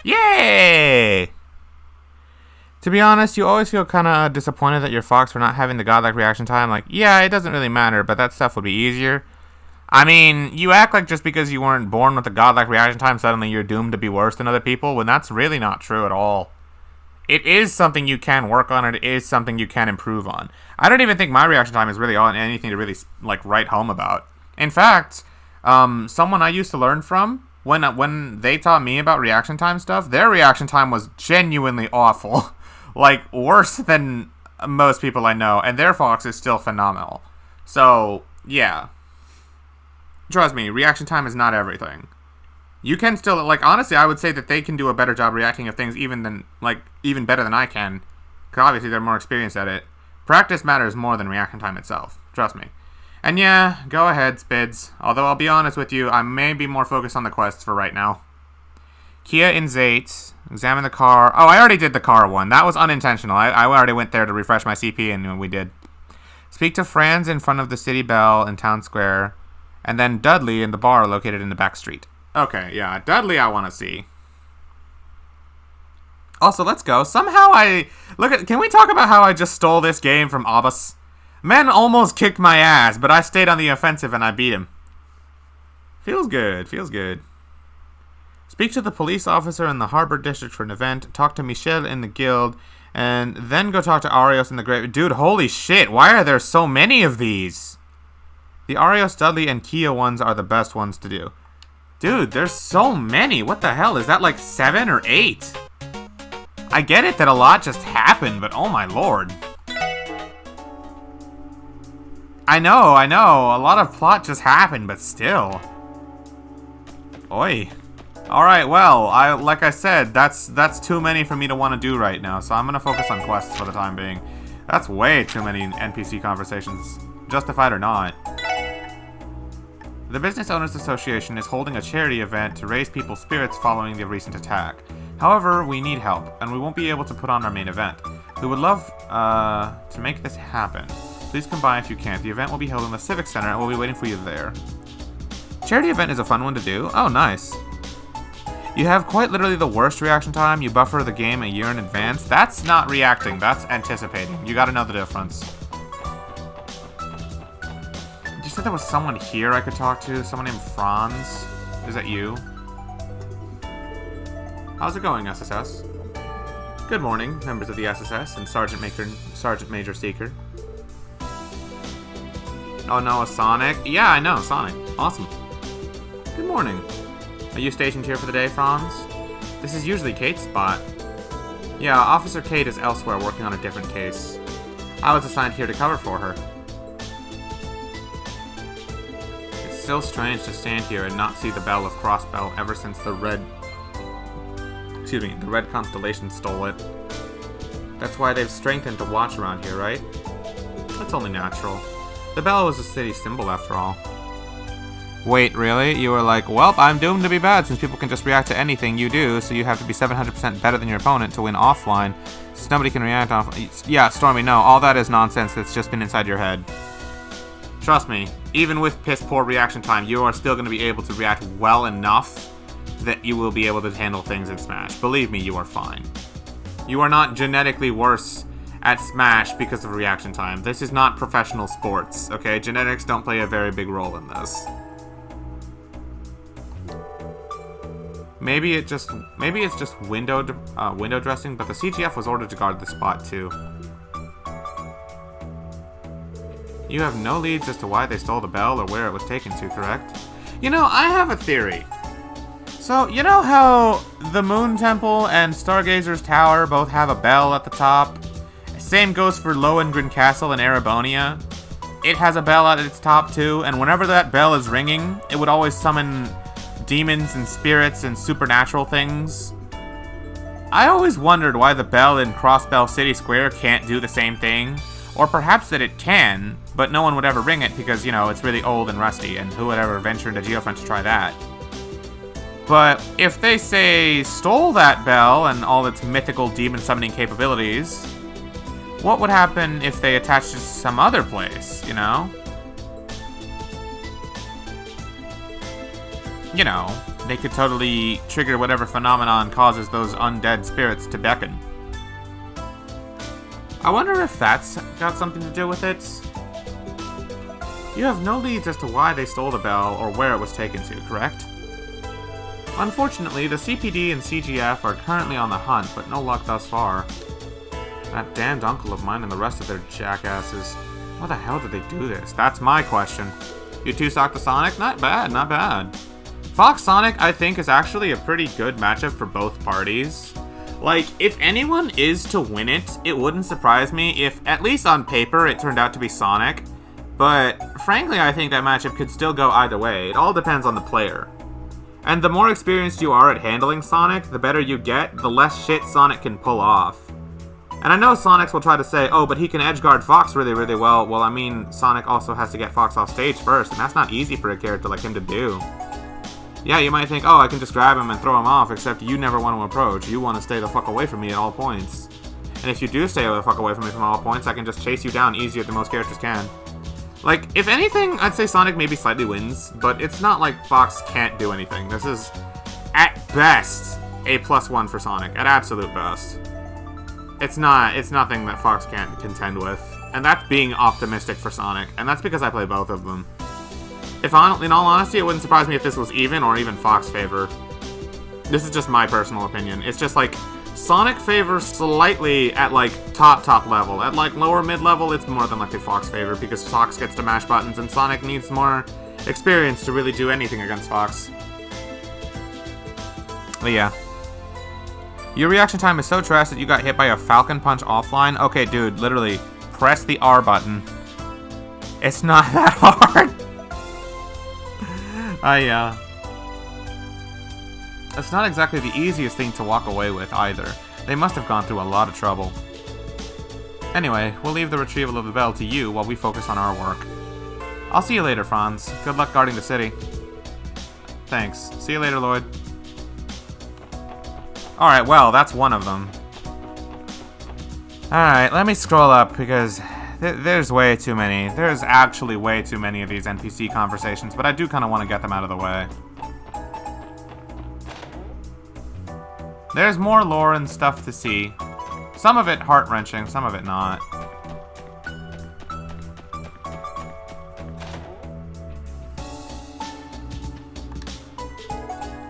A: Yay! To be honest, you always feel kind of disappointed that you're Fox for not having the godlike reaction time. Like, yeah, it doesn't really matter, but that stuff would be easier. I mean, you act like just because you weren't born with the godlike reaction time, suddenly you're doomed to be worse than other people, when that's really not true at all. It is something you can work on, and it is something you can improve on. I don't even think my reaction time is really on anything to really, like, write home about. In fact, someone I used to learn from, when they taught me about reaction time stuff, their reaction time was genuinely awful. Like, worse than most people I know, and their Fox is still phenomenal. So, yeah. Trust me, reaction time is not everything. You can still, like, honestly, I would say that they can do a better job reacting of things even better than I can. Because obviously they're more experienced at it. Practice matters more than reaction time itself. Trust me. And yeah, go ahead, Spids. Although I'll be honest with you, I may be more focused on the quests for right now. Kia in Zate. Examine the car. Oh, I already did the car one. That was unintentional. I already went there to refresh my CP, and we did. Speak to Franz in front of the city bell in town square. And then Dudley in the bar located in the back street. Okay, yeah, Dudley I want to see. Also, let's go. Somehow can we talk about how I just stole this game from Abbas? Men almost kicked my ass, but I stayed on the offensive and I beat him. Feels good, feels good. Speak to the police officer in the Harbor District for an event. Talk to Michelle in the guild. And then go talk to Arios in the Great... Dude, holy shit, why are there so many of these? The Arios, Dudley, and Kia ones are the best ones to do. Dude, there's so many. What the hell? Is that like 7 or 8? I get it that a lot just happened, but oh my lord. I know. A lot of plot just happened, but still. Oi. Alright, well, like I said, that's too many for me to want to do right now, so I'm gonna focus on quests for the time being. That's way too many NPC conversations, justified or not. The Business Owners Association is holding a charity event to raise people's spirits following the recent attack. However, we need help, and we won't be able to put on our main event. We would love to make this happen. Please come by if you can. The event will be held in the Civic Center, and we'll be waiting for you there. Charity event is a fun one to do. Oh, nice. You have quite literally the worst reaction time. You buffer the game a year in advance. That's not reacting. That's anticipating. You gotta know the difference. You said there was someone here I could talk to? Someone named Franz? Is that you? How's it going, SSS? Good morning, members of the SSS and Sergeant Major Seeker. Oh no, a Sonic? Yeah, I know, Sonic. Awesome. Good morning. Are you stationed here for the day, Franz? This is usually Kate's spot. Yeah, Officer Kate is elsewhere working on a different case. I was assigned here to cover for her. It's still strange to stand here and not see the Bell of Crossbell ever since the Red Constellation stole it. That's why they've strengthened the watch around here, right? That's only natural. The bell was a city symbol after all. Wait, really? You were like, well, I'm doomed to be bad since people can just react to anything you do, so you have to be 700% better than your opponent to win offline, since nobody can react off... Yeah, Stormy, no, all that is nonsense that's just been inside your head. Trust me, even with piss-poor reaction time, you are still going to be able to react well enough that you will be able to handle things in Smash. Believe me, you are fine. You are not genetically worse at Smash because of reaction time. This is not professional sports, okay? Genetics don't play a very big role in this. Maybe it's just window dressing, but the CGF was ordered to guard the spot too. You have no leads as to why they stole the bell or where it was taken to, correct? You know, I have a theory. So, you know how the Moon Temple and Stargazer's Tower both have a bell at the top? Same goes for Lohengrin Castle in Erebonia. It has a bell at its top too, and whenever that bell is ringing, it would always summon demons and spirits and supernatural things. I always wondered why the bell in Crossbell City Square can't do the same thing. Or perhaps that it can, but no one would ever ring it because, you know, it's really old and rusty, and who would ever venture into Geofront to try that? But if they, say, stole that bell and all its mythical demon summoning capabilities, what would happen if they attached it to some other place, you know? You know, they could totally trigger whatever phenomenon causes those undead spirits to beckon. I wonder if that's got something to do with it. You have no leads as to why they stole the bell or where it was taken to, correct? Unfortunately, the CPD and CGF are currently on the hunt, but no luck thus far. That damned uncle of mine and the rest of their jackasses. Why the hell did they do this? That's my question. You two sock the Sonic? Not bad, not bad. Fox Sonic, I think, is actually a pretty good matchup for both parties. Like, if anyone is to win it, it wouldn't surprise me if, at least on paper, it turned out to be Sonic. But, frankly, I think that matchup could still go either way. It all depends on the player. And the more experienced you are at handling Sonic, the better you get, the less shit Sonic can pull off. And I know Sonics will try to say, oh, but he can edgeguard Fox really, really well. Well, I mean, Sonic also has to get Fox off stage first, and that's not easy for a character like him to do. Yeah, you might think, oh, I can just grab him and throw him off, except you never want to approach. You want to stay the fuck away from me at all points. And if you do stay the fuck away from me from all points, I can just chase you down easier than most characters can. Like, if anything, I'd say Sonic maybe slightly wins, but it's not like Fox can't do anything. This is, at best, a +1 for Sonic, at absolute best. It's nothing that Fox can't contend with. And that's being optimistic for Sonic, and that's because I play both of them. In all honesty, it wouldn't surprise me if this was even or even Fox favor. This is just my personal opinion. It's just like, Sonic favors slightly at like top level. At like lower mid level, it's more than likely Fox favor because Fox gets to mash buttons and Sonic needs more experience to really do anything against Fox. But yeah. Your reaction time is so trash that you got hit by a Falcon Punch offline? Okay, dude, literally, press the R button. It's not that hard. It's not exactly the easiest thing to walk away with, either. They must have gone through a lot of trouble. Anyway, we'll leave the retrieval of the bell to you while we focus on our work. I'll see you later, Franz. Good luck guarding the city. Thanks. See you later, Lloyd. Alright, well, that's one of them. Alright, let me scroll up, because there's way too many. There's actually way too many of these NPC conversations, but I do kind of want to get them out of the way. There's more lore and stuff to see. Some of it heart-wrenching, some of it not.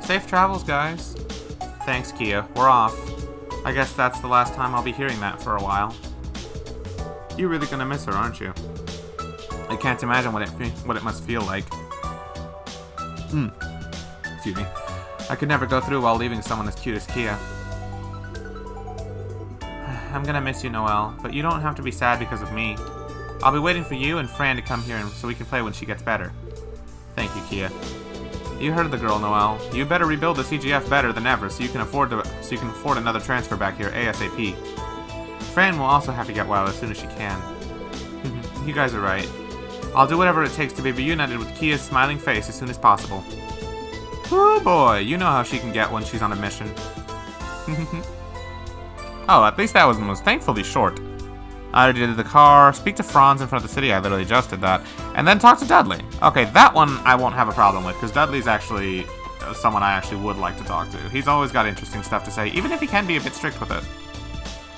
A: Safe travels, guys. Thanks, Kia. We're off. I guess that's the last time I'll be hearing that for a while. You're really gonna miss her, aren't you? I can't imagine what it must feel like. Excuse me. I could never go through while leaving someone as cute as Kia. I'm gonna miss you, Noel, but you don't have to be sad because of me. I'll be waiting for you and Fran to come here so we can play when she gets better. Thank you, Kia. You heard the girl, Noel. You better rebuild the CGF better than ever so you can afford another transfer back here ASAP. Fran will also have to get well as soon as she can. You guys are right. I'll do whatever it takes to be reunited with Kia's smiling face as soon as possible. Oh boy, you know how she can get when she's on a mission. Oh, at least that was thankfully short. I already did the car, speak to Franz in front of the city, I literally just did that, and then talk to Dudley. Okay, that one I won't have a problem with, because Dudley's actually someone I actually would like to talk to. He's always got interesting stuff to say, even if he can be a bit strict with it.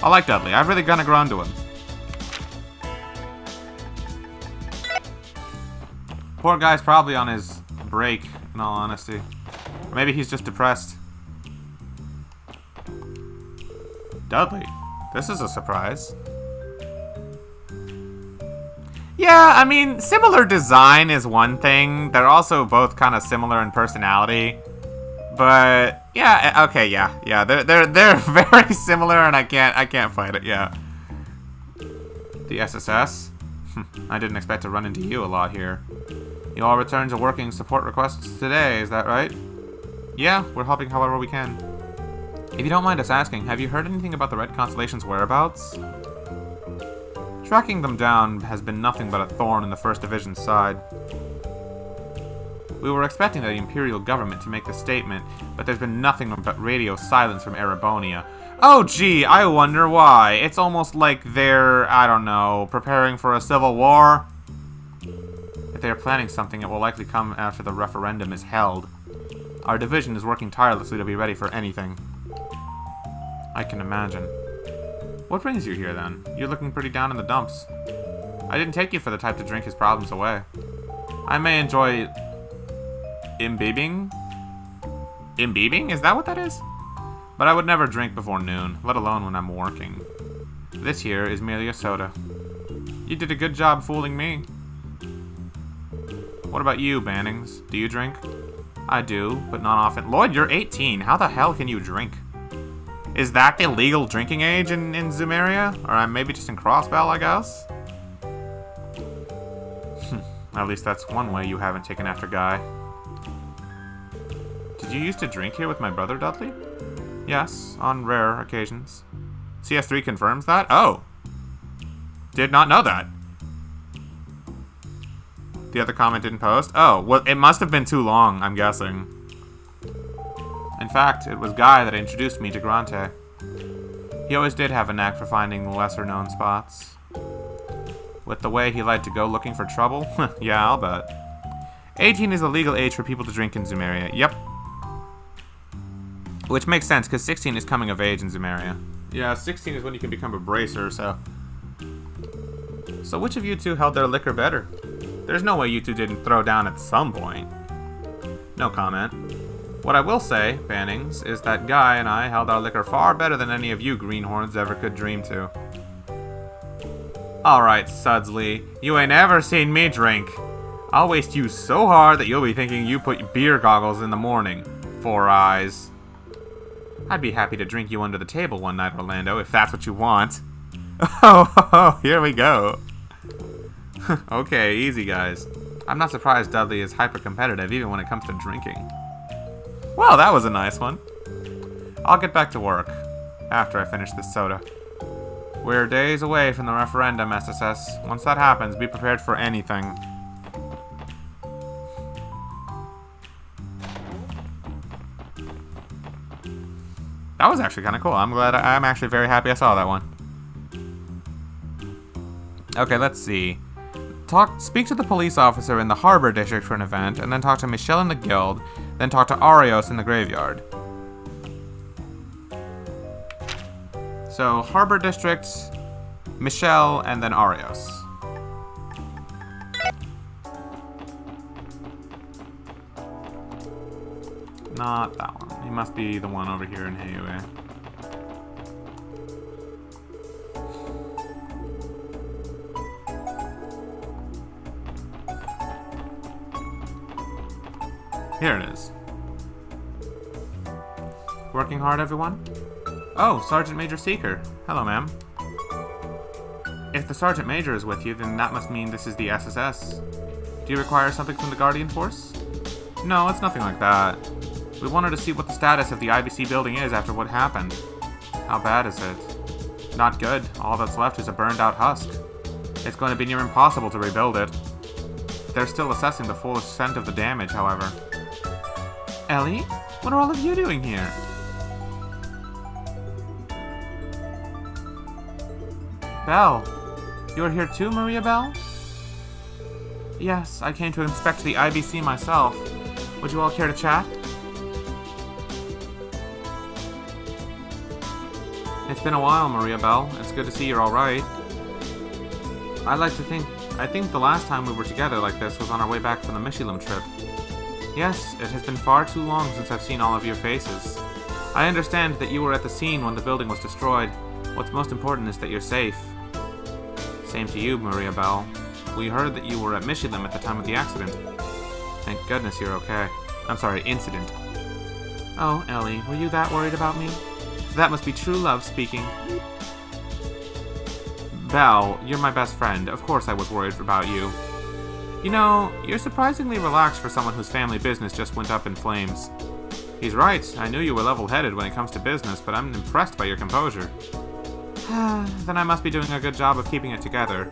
A: I like Dudley, I've really gonna grow onto him. Poor guy's probably on his break, in all honesty. Or maybe he's just depressed. Dudley, this is a surprise. Yeah, I mean, similar design is one thing. They're also both kind of similar in personality. But yeah, okay, yeah. They're very similar, and I can't fight it. Yeah. The SSS. I didn't expect to run into you a lot here. You all returned to working support requests today, is that right? Yeah, we're helping however we can. If you don't mind us asking, have you heard anything about the Red Constellation's whereabouts? Tracking them down has been nothing but a thorn in the 1st Division's side. We were expecting the Imperial government to make the statement, but there's been nothing but radio silence from Erebonia. Oh gee, I wonder why. It's almost like they're, I don't know, preparing for a civil war? If they are planning something, it will likely come after the referendum is held. Our division is working tirelessly to be ready for anything. I can imagine. What brings you here, then? You're looking pretty down in the dumps. I didn't take you for the type to drink his problems away. I may enjoy... imbibing? Imbibing? Is that what that is? But I would never drink before noon, let alone when I'm working. This here is merely a soda. You did a good job fooling me. What about you, Bannings? Do you drink? I do, but not often. Lloyd, you're 18. How the hell can you drink? Is that the legal drinking age in Zumeria? Or maybe just in Crossbell, I guess? At least that's one way you haven't taken after Guy. Did you used to drink here with my brother, Dudley? Yes, on rare occasions. CS3 confirms that? Oh! Did not know that. The other comment didn't post? Oh, well, it must have been too long, I'm guessing. In fact, it was Guy that introduced me to Grante. He always did have a knack for finding the lesser-known spots. With the way he liked to go looking for trouble? Yeah, I'll bet. 18 is the legal age for people to drink in Zumeria. Yep. Which makes sense, because 16 is coming of age in Zumeria. Yeah, 16 is when you can become a bracer, so... So which of you two held their liquor better? There's no way you two didn't throw down at some point. No comment. What I will say, Bannings, is that Guy and I held our liquor far better than any of you greenhorns ever could dream to. Alright, Sudsley, you ain't ever seen me drink. I'll waste you so hard that you'll be thinking you put beer goggles in the morning. 4 eyes. I'd be happy to drink you under the table one night, Orlando, if that's what you want. Oh, here we go. Okay, easy guys. I'm not surprised Dudley is hyper-competitive even when it comes to drinking. Well, that was a nice one. I'll get back to work after I finish this soda. We're days away from the referendum, SSS. Once that happens, be prepared for anything. That was actually kind of cool. I'm actually very happy I saw that one. Okay, let's see. Speak to the police officer in the Harbor District for an event, and then talk to Michelle in the guild, then talk to Arios in the graveyard. So, Harbor District, Michelle, and then Arios. Not that one. He must be the one over here in Heiue. Here it is. Working hard, everyone? Oh, Sergeant Major Seeker. Hello, ma'am. If the Sergeant Major is with you, then that must mean this is the SSS. Do you require something from the Guardian Force? No, it's nothing like that. We wanted to see what the status of the IBC building is after what happened. How bad is it? Not good. All that's left is a burned-out husk. It's going to be near impossible to rebuild it. They're still assessing the full extent of the damage, however. Ellie? What are all of you doing here? Belle. You're here too, Maria Belle? Yes, I came to inspect the IBC myself. Would you all care to chat? It's been a while, Maria Belle. It's good to see you're alright. I think the last time we were together like this was on our way back from the Mishilam trip. Yes, it has been far too long since I've seen all of your faces. I understand that you were at the scene when the building was destroyed. What's most important is that you're safe. Same to you, Maria Belle. We heard that you were at Mishilam at the time of the accident. Thank goodness you're okay. I'm sorry, incident. Oh, Ellie, were you that worried about me? That must be true love speaking. Belle, you're my best friend. Of course I was worried about you. You know, you're surprisingly relaxed for someone whose family business just went up in flames. He's right. I knew you were level-headed when it comes to business, but I'm impressed by your composure. Then I must be doing a good job of keeping it together.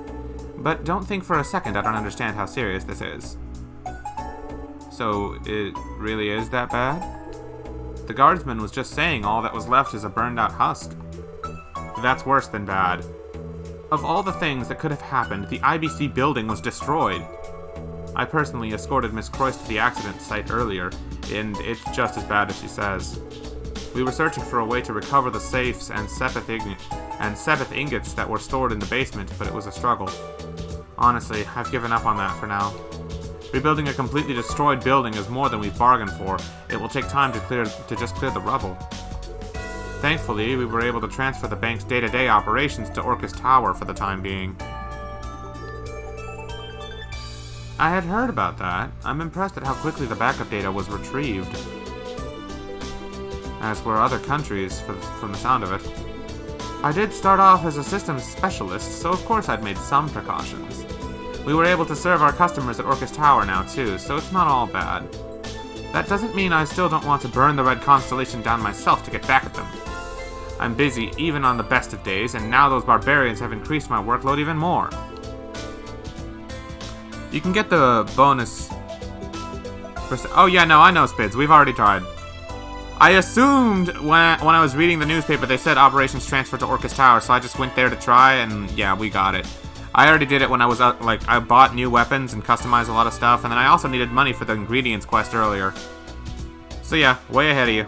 A: But don't think for a second I don't understand how serious this is. So, it really is that bad? The guardsman was just saying all that was left is a burned-out husk. That's worse than bad. Of all the things that could have happened, the IBC building was destroyed. I personally escorted Miss Croyce to the accident site earlier, and it's just as bad as she says. We were searching for a way to recover the safes and Sepith ingots that were stored in the basement, but it was a struggle. Honestly, I've given up on that for now. Rebuilding a completely destroyed building is more than we've bargained for. It will take time to just clear the rubble. Thankfully, we were able to transfer the bank's day-to-day operations to Orcus Tower for the time being. I had heard about that. I'm impressed at how quickly the backup data was retrieved. As were other countries, from the sound of it. I did start off as a systems specialist, so of course I'd made some precautions. We were able to serve our customers at Orcus Tower now too, so it's not all bad. That doesn't mean I still don't want to burn the Red Constellation down myself to get back at them. I'm busy even on the best of days, and now those barbarians have increased my workload even more. You can get the bonus... Oh yeah, no, I know, Spids. We've already tried. I assumed when I was reading the newspaper they said operations transferred to Orcus Tower, so I just went there to try, and yeah, we got it. I already did it when I was I bought new weapons and customized a lot of stuff, and then I also needed money for the ingredients quest earlier. So yeah, way ahead of you.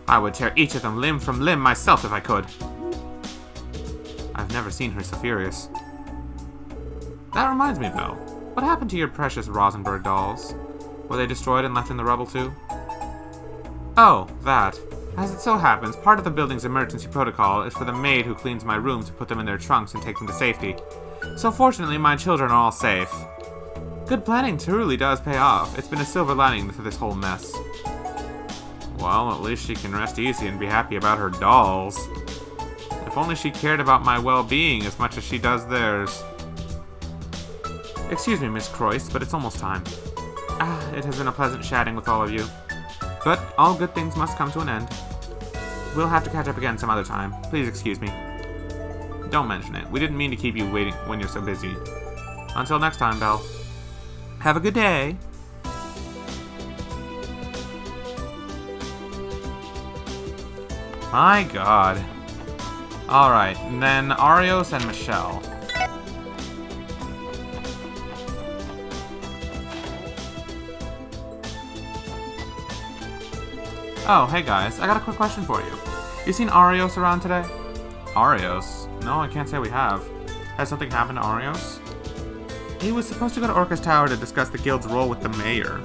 A: I would tear each of them limb from limb myself if I could. I've never seen her so furious. That reminds me though, what happened to your precious Rosenberg dolls? Were they destroyed and left in the rubble too? Oh, that. As it so happens, part of the building's emergency protocol is for the maid who cleans my room to put them in their trunks and take them to safety. So fortunately, my children are all safe. Good planning truly does pay off. It's been a silver lining for this whole mess. Well, at least she can rest easy and be happy about her dolls. If only she cared about my well-being as much as she does theirs. Excuse me, Miss Croyce, but it's almost time. It has been a pleasant chatting with all of you. But all good things must come to an end. We'll have to catch up again some other time. Please excuse me. Don't mention it. We didn't mean to keep you waiting when you're so busy. Until next time, Belle. Have a good day. My god. Alright, and then Arios and Michelle. Oh, hey guys, I got a quick question for you. You seen Arios around today? Arios? No, I can't say we have. Has something happened to Arios? He was supposed to go to Orcus Tower to discuss the guild's role with the mayor.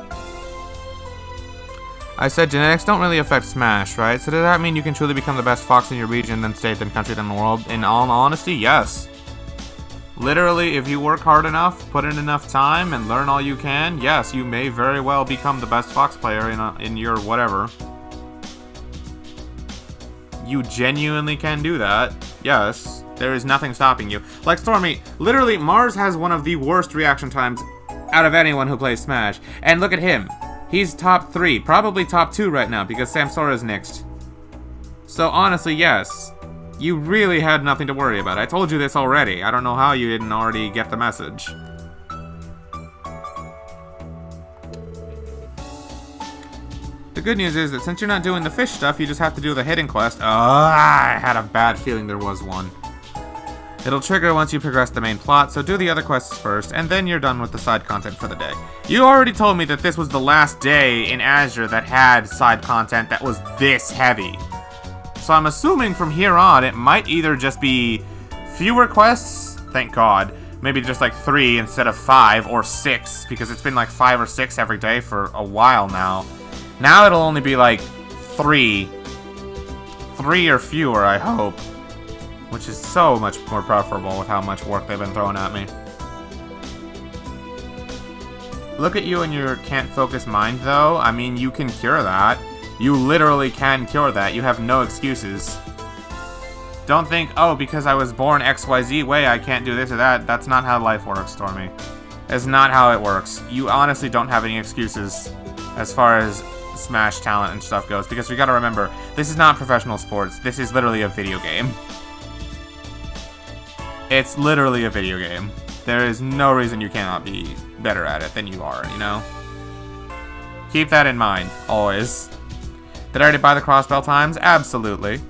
A: I said genetics don't really affect Smash, right? So does that mean you can truly become the best fox in your region, then state, then country, then the world? In all honesty, yes. Literally, if you work hard enough, put in enough time, and learn all you can, yes, you may very well become the best fox player in your whatever. You genuinely can do that. Yes, there is nothing stopping you. Like Stormy, literally, Mars has one of the worst reaction times out of anyone who plays Smash. And look at him. He's top 3, probably top 2 right now because Samsora's nixed. So honestly, yes, you really had nothing to worry about. I told you this already. I don't know how you didn't already get the message. The good news is that since you're not doing the fish stuff, you just have to do the hidden quest. I had a bad feeling there was one. It'll trigger once you progress the main plot, so do the other quests first, and then you're done with the side content for the day. You already told me that this was the last day in Azure that had side content that was this heavy. So I'm assuming from here on, it might either just be fewer quests, thank God, maybe just like 3 instead of 5, or 6, because it's been like 5 or 6 every day for a while now. Now it'll only be like 3. 3 or fewer, I hope. Which is so much more preferable with how much work they've been throwing at me. Look at you and your can't focus mind, though. I mean, you can cure that. You literally can cure that. You have no excuses. Don't think, oh, because I was born XYZ way, I can't do this or that. That's not how life works, Stormy. That's not how it works. You honestly don't have any excuses as far as Smash talent and stuff goes, because we gotta remember, this is not professional sports. This is literally a video game. It's literally a video game. There is no reason you cannot be better at it than you are, you know? Keep that in mind, always. Did I already buy the crossbell times? Absolutely.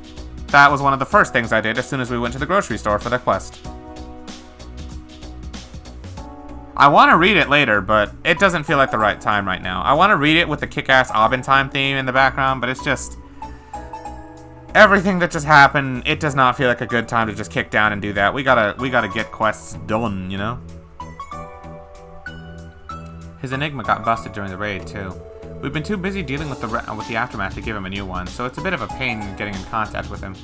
A: That was one of the first things I did as soon as we went to the grocery store for the quest. I want to read it later, but it doesn't feel like the right time right now. I want to read it with the kick-ass Time theme in the background, but it's just... everything that just happened, it does not feel like a good time to just kick down and do that. We gotta get quests done, you know? His enigma got busted during the raid, too. We've been too busy dealing with the aftermath to give him a new one, so it's a bit of a pain getting in contact with him.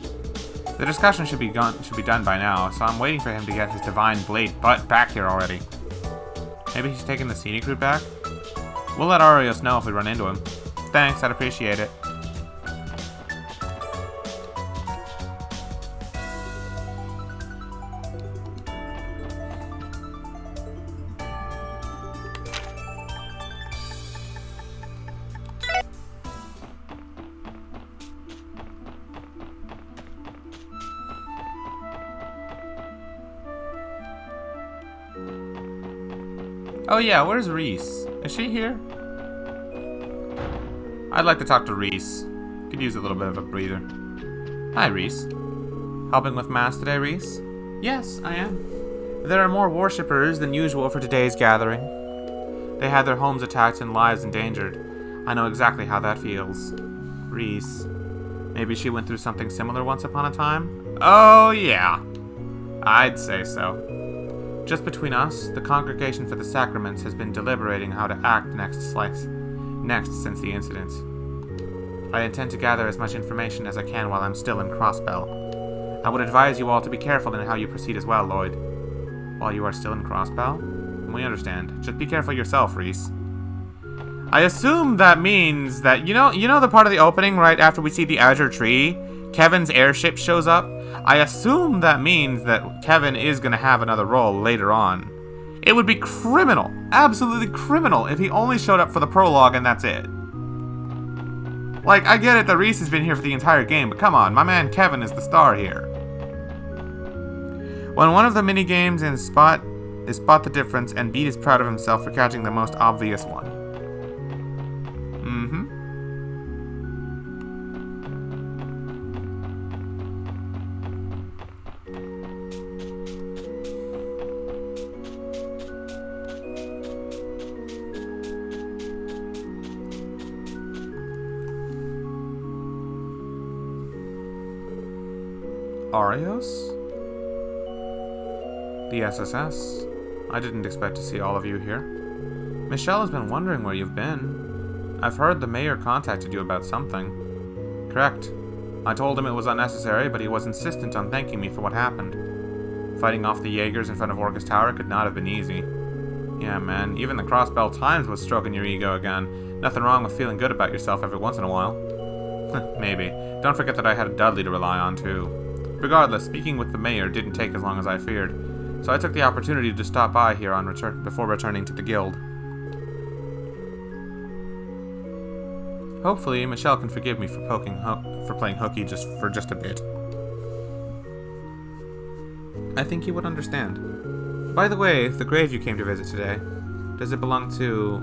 A: The discussion should be done by now, so I'm waiting for him to get his divine blade butt back here already. Maybe he's taking the scenic route back? We'll let Arios know if we run into him. Thanks, I'd appreciate it. Oh yeah, where's Reese? Is she here? I'd like to talk to Reese. Could use a little bit of a breather. Hi, Reese. Helping with mass today, Reese? Yes, I am. There are more worshippers than usual for today's gathering. They had their homes attacked and lives endangered. I know exactly how that feels. Reese. Maybe she went through something similar once upon a time? Oh yeah. I'd say so. Just between us, the Congregation for the Sacraments has been deliberating how to act next since the incident. I intend to gather as much information as I can while I'm still in Crossbell. I would advise you all to be careful in how you proceed as well, Lloyd. While you are still in Crossbell? We understand. Just be careful yourself, Reese. I assume that means that, you know the part of the opening right after we see the Azure Tree? Kevin's airship shows up? I assume that means that Kevin is going to have another role later on. It would be criminal, absolutely criminal, if he only showed up for the prologue and that's it. Like, I get it that Reese has been here for the entire game, but come on, my man Kevin is the star here. When one of the mini-games is Spot the Difference, and Beat is proud of himself for catching the most obvious one. Arios? The SSS. I didn't expect to see all of you here. Michelle has been wondering where you've been. I've heard the mayor contacted you about something. Correct. I told him it was unnecessary, but he was insistent on thanking me for what happened. Fighting off the Jaegers in front of Orcus Tower could not have been easy. Yeah, man, even the Crossbell Times was stroking your ego again. Nothing wrong with feeling good about yourself every once in a while. Maybe. Don't forget that I had a Dudley to rely on, too. Regardless, speaking with the mayor didn't take as long as I feared, so I took the opportunity to stop by here before returning to the guild. Hopefully, Michelle can forgive me for playing hooky for just a bit. I think he would understand. By the way, the grave you came to visit today, does it belong to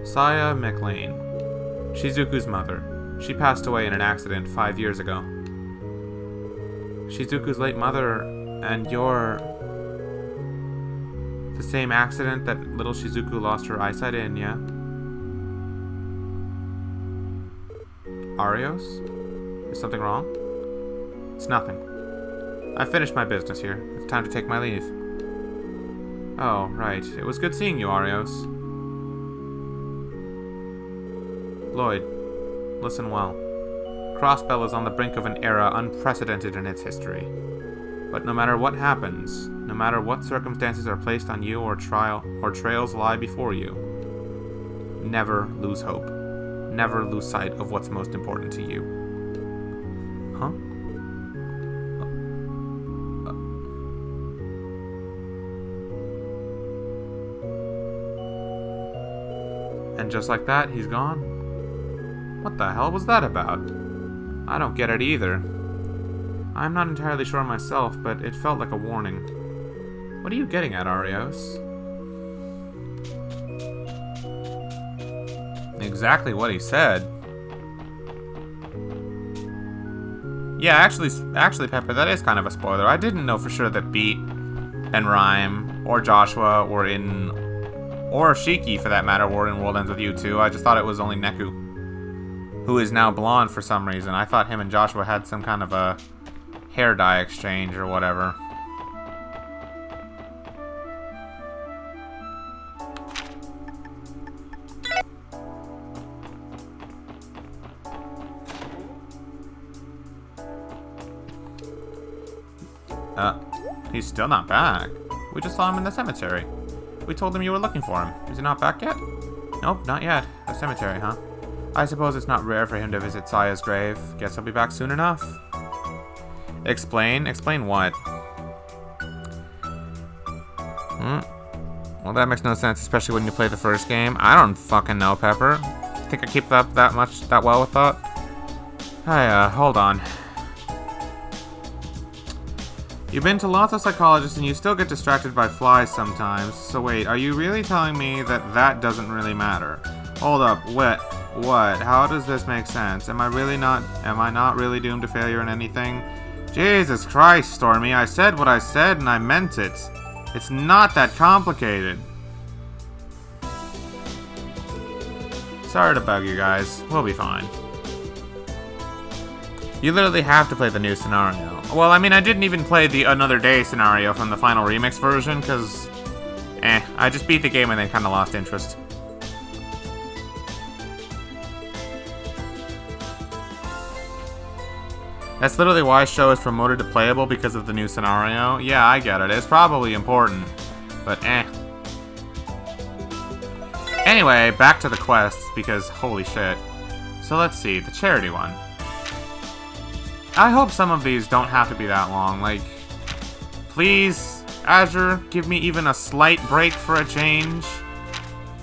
A: Saya McLean, Shizuku's mother? She passed away in an accident 5 years ago. Shizuku's late mother and you're... the same accident that little Shizuku lost her eyesight in, yeah? Arios? Is something wrong? It's nothing. I've finished my business here. It's time to take my leave. Oh, right. It was good seeing you, Arios. Lloyd. Listen well. Crossbell is on the brink of an era unprecedented in its history. But no matter what happens, no matter what circumstances are placed on you or trails lie before you, never lose hope. Never lose sight of what's most important to you. Huh? And just like that, he's gone. What the hell was that about? I don't get it either. I'm not entirely sure myself, but it felt like a warning. What are you getting at, Arios? Exactly what he said. Yeah, actually, Pepper, that is kind of a spoiler. I didn't know for sure that Beat and Rhyme or Joshua, or Shiki for that matter, were in World Ends With You too. I just thought it was only Neku, who is now blonde for some reason. I thought him and Joshua had some kind of a hair dye exchange or whatever. He's still not back. We just saw him in the cemetery. We told him you were looking for him. Is he not back yet? Nope, not yet. The cemetery, huh? I suppose it's not rare for him to visit Saya's grave. Guess he'll be back soon enough. Explain? Explain what? Well, that makes no sense, especially when you play the first game. I don't fucking know, Pepper. Think I keep up that well with that? Hey, hold on. You've been to lots of psychologists and you still get distracted by flies sometimes. So wait, are you really telling me that that doesn't really matter? Hold up, what? How does this make sense? Am I not really doomed to failure in anything? Jesus Christ, Stormy, I said what I said and I meant it. It's not that complicated. Sorry to bug you guys. We'll be fine. You literally have to play the new scenario. Well, I mean, I didn't even play the Another Day scenario from the final remix version, because, I just beat the game and then kind of lost interest. That's literally why show is promoted to playable because of the new scenario. Yeah, I get it. It's probably important, but Anyway, back to the quests, because holy shit. So let's see, the charity one. I hope some of these don't have to be that long. Like, please, Azure, give me even a slight break for a change.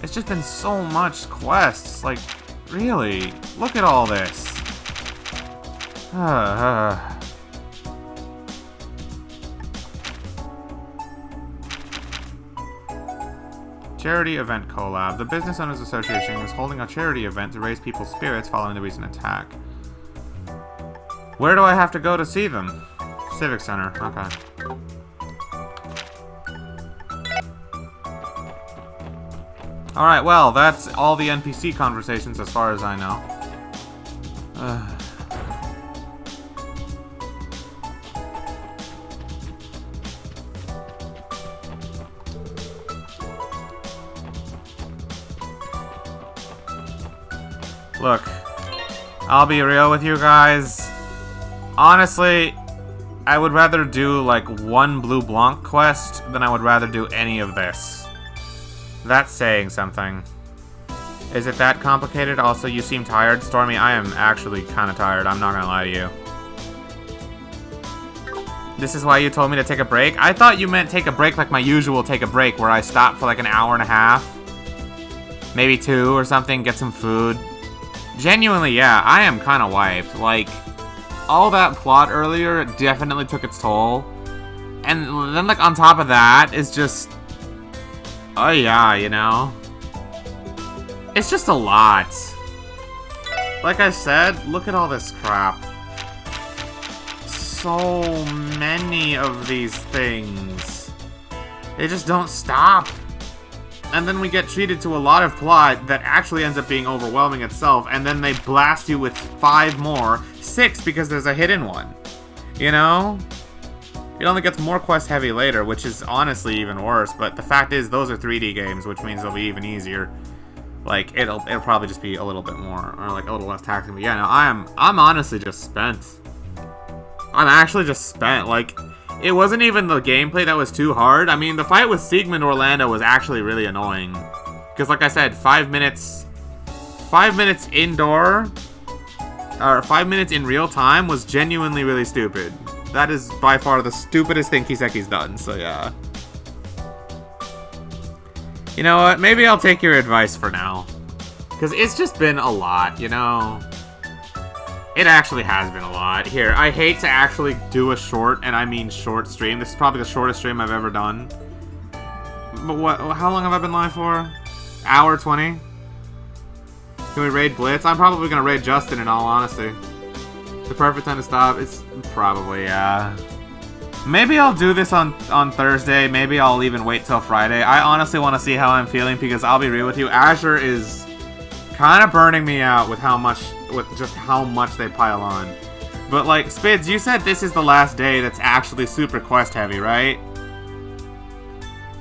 A: It's just been so much quests. Like, really? Look at all this. Charity Event Collab. The Business Owners Association is holding a charity event to raise people's spirits following the recent attack. Where do I have to go to see them? Civic Center. Okay. Alright, well, that's all the NPC conversations as far as I know. Look, I'll be real with you guys. Honestly, I would rather do like one Blue Blanc quest than I would rather do any of this. That's saying something. Is it that complicated? Also, you seem tired, Stormy. I am actually kind of tired. I'm not gonna lie to you. This is why you told me to take a break? I thought you meant take a break like my usual take a break, where I stop for like an hour and a half. Maybe 2 or something, get some food. Genuinely, yeah, I am kind of wiped. Like, all that plot earlier definitely took its toll. And then, like, on top of that, is just... oh, yeah, you know? It's just a lot. Like I said, look at all this crap. So many of these things. They just don't stop. And then we get treated to a lot of plot that actually ends up being overwhelming itself, and then they blast you with 5 more, 6 because there's a hidden one. You know? It only gets more quest heavy later, which is honestly even worse, but the fact is those are 3D games, which means they'll be even easier. Like, it'll probably just be a little bit more, or like a little less taxing, but yeah, no, I'm honestly just spent. I'm actually just spent, like... It wasn't even the gameplay that was too hard. I mean, the fight with Sigmund Orlando was actually really annoying. Because, like I said, 5 minutes indoor, or 5 minutes in real time was genuinely really stupid. That is by far the stupidest thing Kiseki's done, so yeah. You know what? Maybe I'll take your advice for now. Because it's just been a lot, you know? It actually has been a lot. Here, I hate to actually do a short, and I mean short stream. This is probably the shortest stream I've ever done. But how long have I been live for? Hour 20? Can we raid Blitz? I'm probably gonna raid Justin in all honesty. The perfect time to stop? It's probably, yeah. Maybe I'll do this on Thursday. Maybe I'll even wait till Friday. I honestly want to see how I'm feeling because I'll be real with you. Azure is kind of burning me out with just how much they pile on. But like, Spids, you said this is the last day that's actually super quest heavy, right?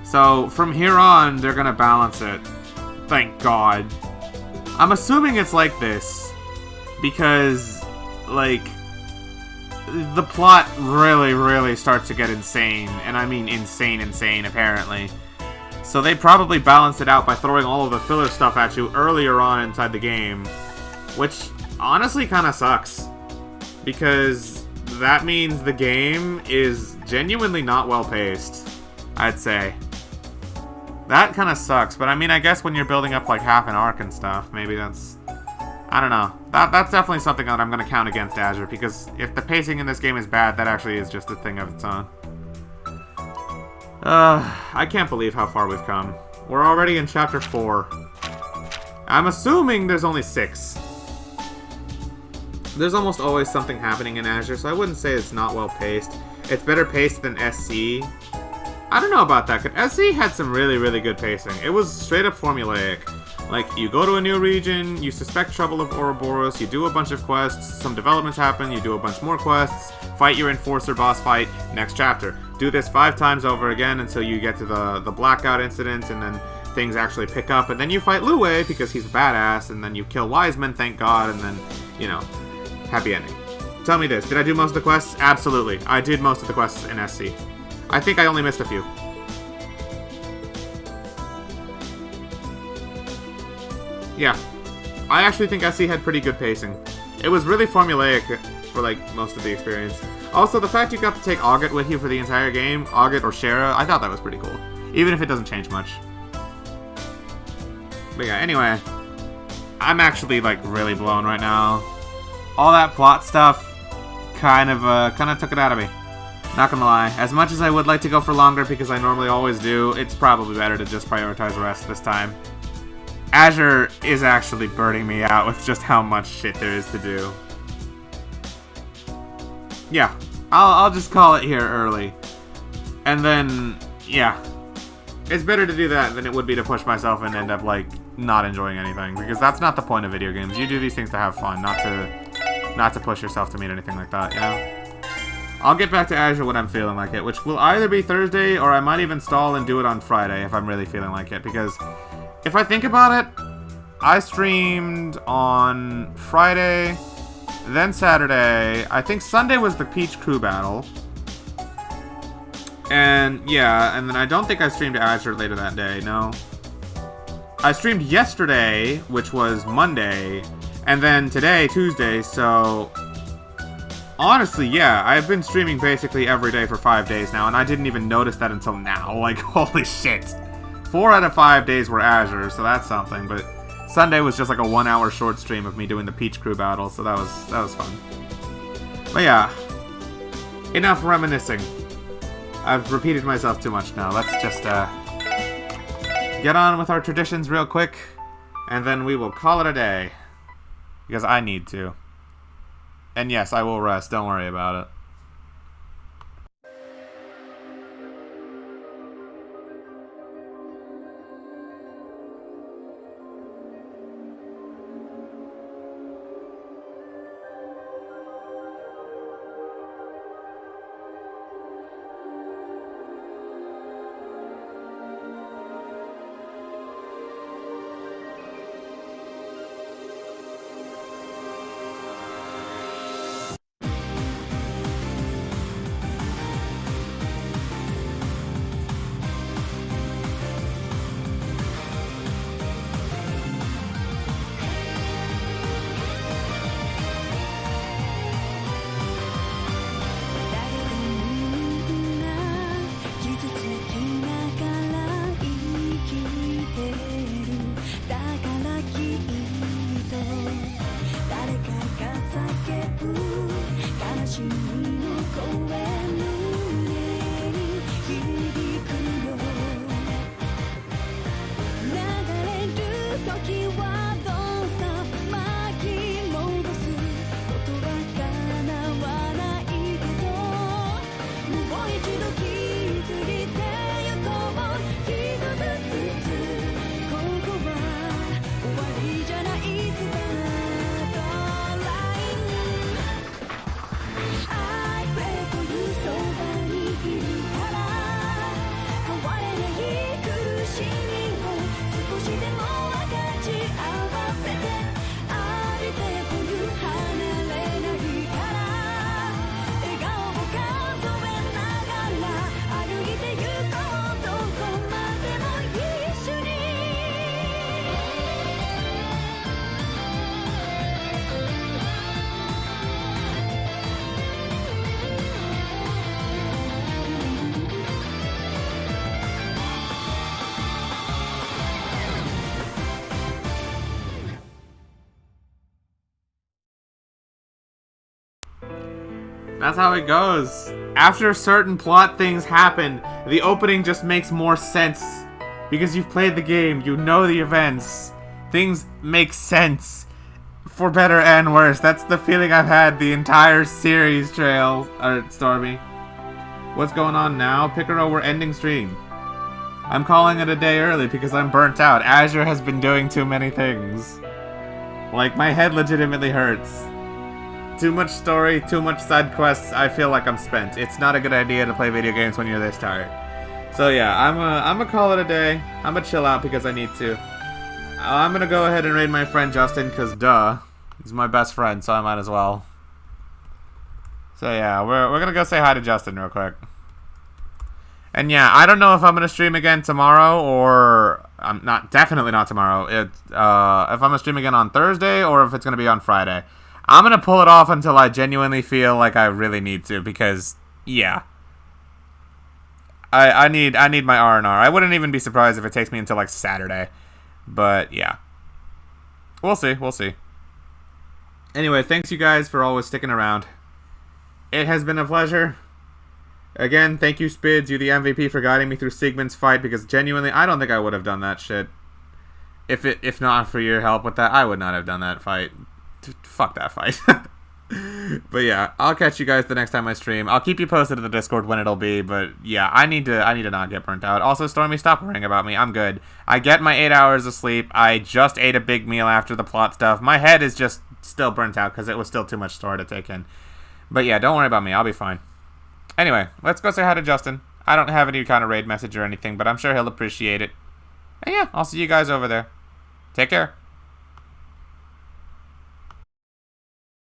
A: So from here on, they're gonna balance it. Thank God. I'm assuming it's like this because, like, the plot really starts to get insane, and I mean insane, apparently. So they probably balanced it out by throwing all of the filler stuff at you earlier on inside the game, which honestly kind of sucks, because that means the game is genuinely not well paced, I'd say. That kind of sucks, but I mean, I guess when you're building up like half an arc and stuff, maybe that's... I don't know. That's definitely something that I'm going to count against Azure, because if the pacing in this game is bad, that actually is just a thing of its own. I can't believe how far we've come. We're already in Chapter 4. I'm assuming there's only 6. There's almost always something happening in Azure, so I wouldn't say it's not well paced. It's better paced than SC. I don't know about that, because SC had some really good pacing. It was straight up formulaic. Like, you go to a new region, you suspect trouble of Ouroboros, you do a bunch of quests, some developments happen, you do a bunch more quests, fight your Enforcer boss fight, next chapter. Do this 5 times over again until you get to the blackout incident, and then things actually pick up, and then you fight Lue because he's a badass, and then you kill Wiseman, thank God, and then, you know, happy ending. Tell me this, did I do most of the quests? Absolutely. I did most of the quests in SC. I think I only missed a few. Yeah, I actually think SC had pretty good pacing. It was really formulaic for, like, most of the experience. Also, the fact you got to take Auget with you for the entire game, Auget or Shara, I thought that was pretty cool. Even if it doesn't change much. But yeah, anyway. I'm actually, like, really blown right now. All that plot stuff kind of took it out of me. Not gonna lie. As much as I would like to go for longer, because I normally always do, it's probably better to just prioritize rest this time. Azure is actually burning me out with just how much shit there is to do. Yeah, I'll just call it here early. And then, yeah. It's better to do that than it would be to push myself and end up, like, not enjoying anything. Because that's not the point of video games. You do these things to have fun, not to push yourself to meet anything like that, you know? I'll get back to Azure when I'm feeling like it, which will either be Thursday or I might even stall and do it on Friday if I'm really feeling like it, because if I think about it, I streamed on Friday, then Saturday, I think Sunday was the Peach Crew battle, and yeah, and then I don't think I streamed Azure later that day, no. I streamed yesterday, which was Monday, and then today, Tuesday, so... Honestly, yeah, I've been streaming basically every day for 5 days now, and I didn't even notice that until now. Like, holy shit. 4 out of 5 days were Azure, so that's something, but Sunday was just like a 1 hour short stream of me doing the Peach Crew battle, so that was fun. But yeah, enough reminiscing. I've repeated myself too much now. Let's just, get on with our traditions real quick, and then we will call it a day. Because I need to. And yes, I will rest. Don't worry about it. That's how it goes. After certain plot things happen, the opening just makes more sense. Because you've played the game, you know the events. Things make sense. For better and worse. That's the feeling I've had the entire series, Stormy. What's going on now? Picaro, we're ending stream. I'm calling it a day early because I'm burnt out. Azure has been doing too many things. Like, my head legitimately hurts. Too much story, too much side quests, I feel like I'm spent. It's not a good idea to play video games when you're this tired. So yeah, I'm gonna call it a day. I'm gonna chill out because I need to. I'm gonna go ahead and raid my friend Justin, because duh. He's my best friend, so I might as well. So yeah, we're gonna go say hi to Justin real quick. And yeah, I don't know if I'm gonna stream again tomorrow, or I'm definitely not tomorrow. If I'm gonna stream again on Thursday, or if it's gonna be on Friday. I'm gonna pull it off until I genuinely feel like I really need to, because yeah, I need my R&R. I wouldn't even be surprised if it takes me until like Saturday, but yeah, we'll see. Anyway, thanks you guys for always sticking around. It has been a pleasure. Again, thank you, Spids. You're the MVP for guiding me through Sigmund's fight, because genuinely, I don't think I would have done that shit. If not for your help with that, I would not have done that fight. Fuck that fight. But yeah, I'll catch you guys the next time I stream. I'll keep you posted in the Discord when it'll be, but yeah, I need to not get burnt out. Also, Stormy, stop worrying about me. I'm good. I get my 8 hours of sleep. I just ate a big meal after the plot stuff. My head is just still burnt out because it was still too much story to take in. But yeah, don't worry about me. I'll be fine. Anyway, let's go say hi to Justin. I don't have any kind of raid message or anything, but I'm sure he'll appreciate it. And yeah, I'll see you guys over there. Take care.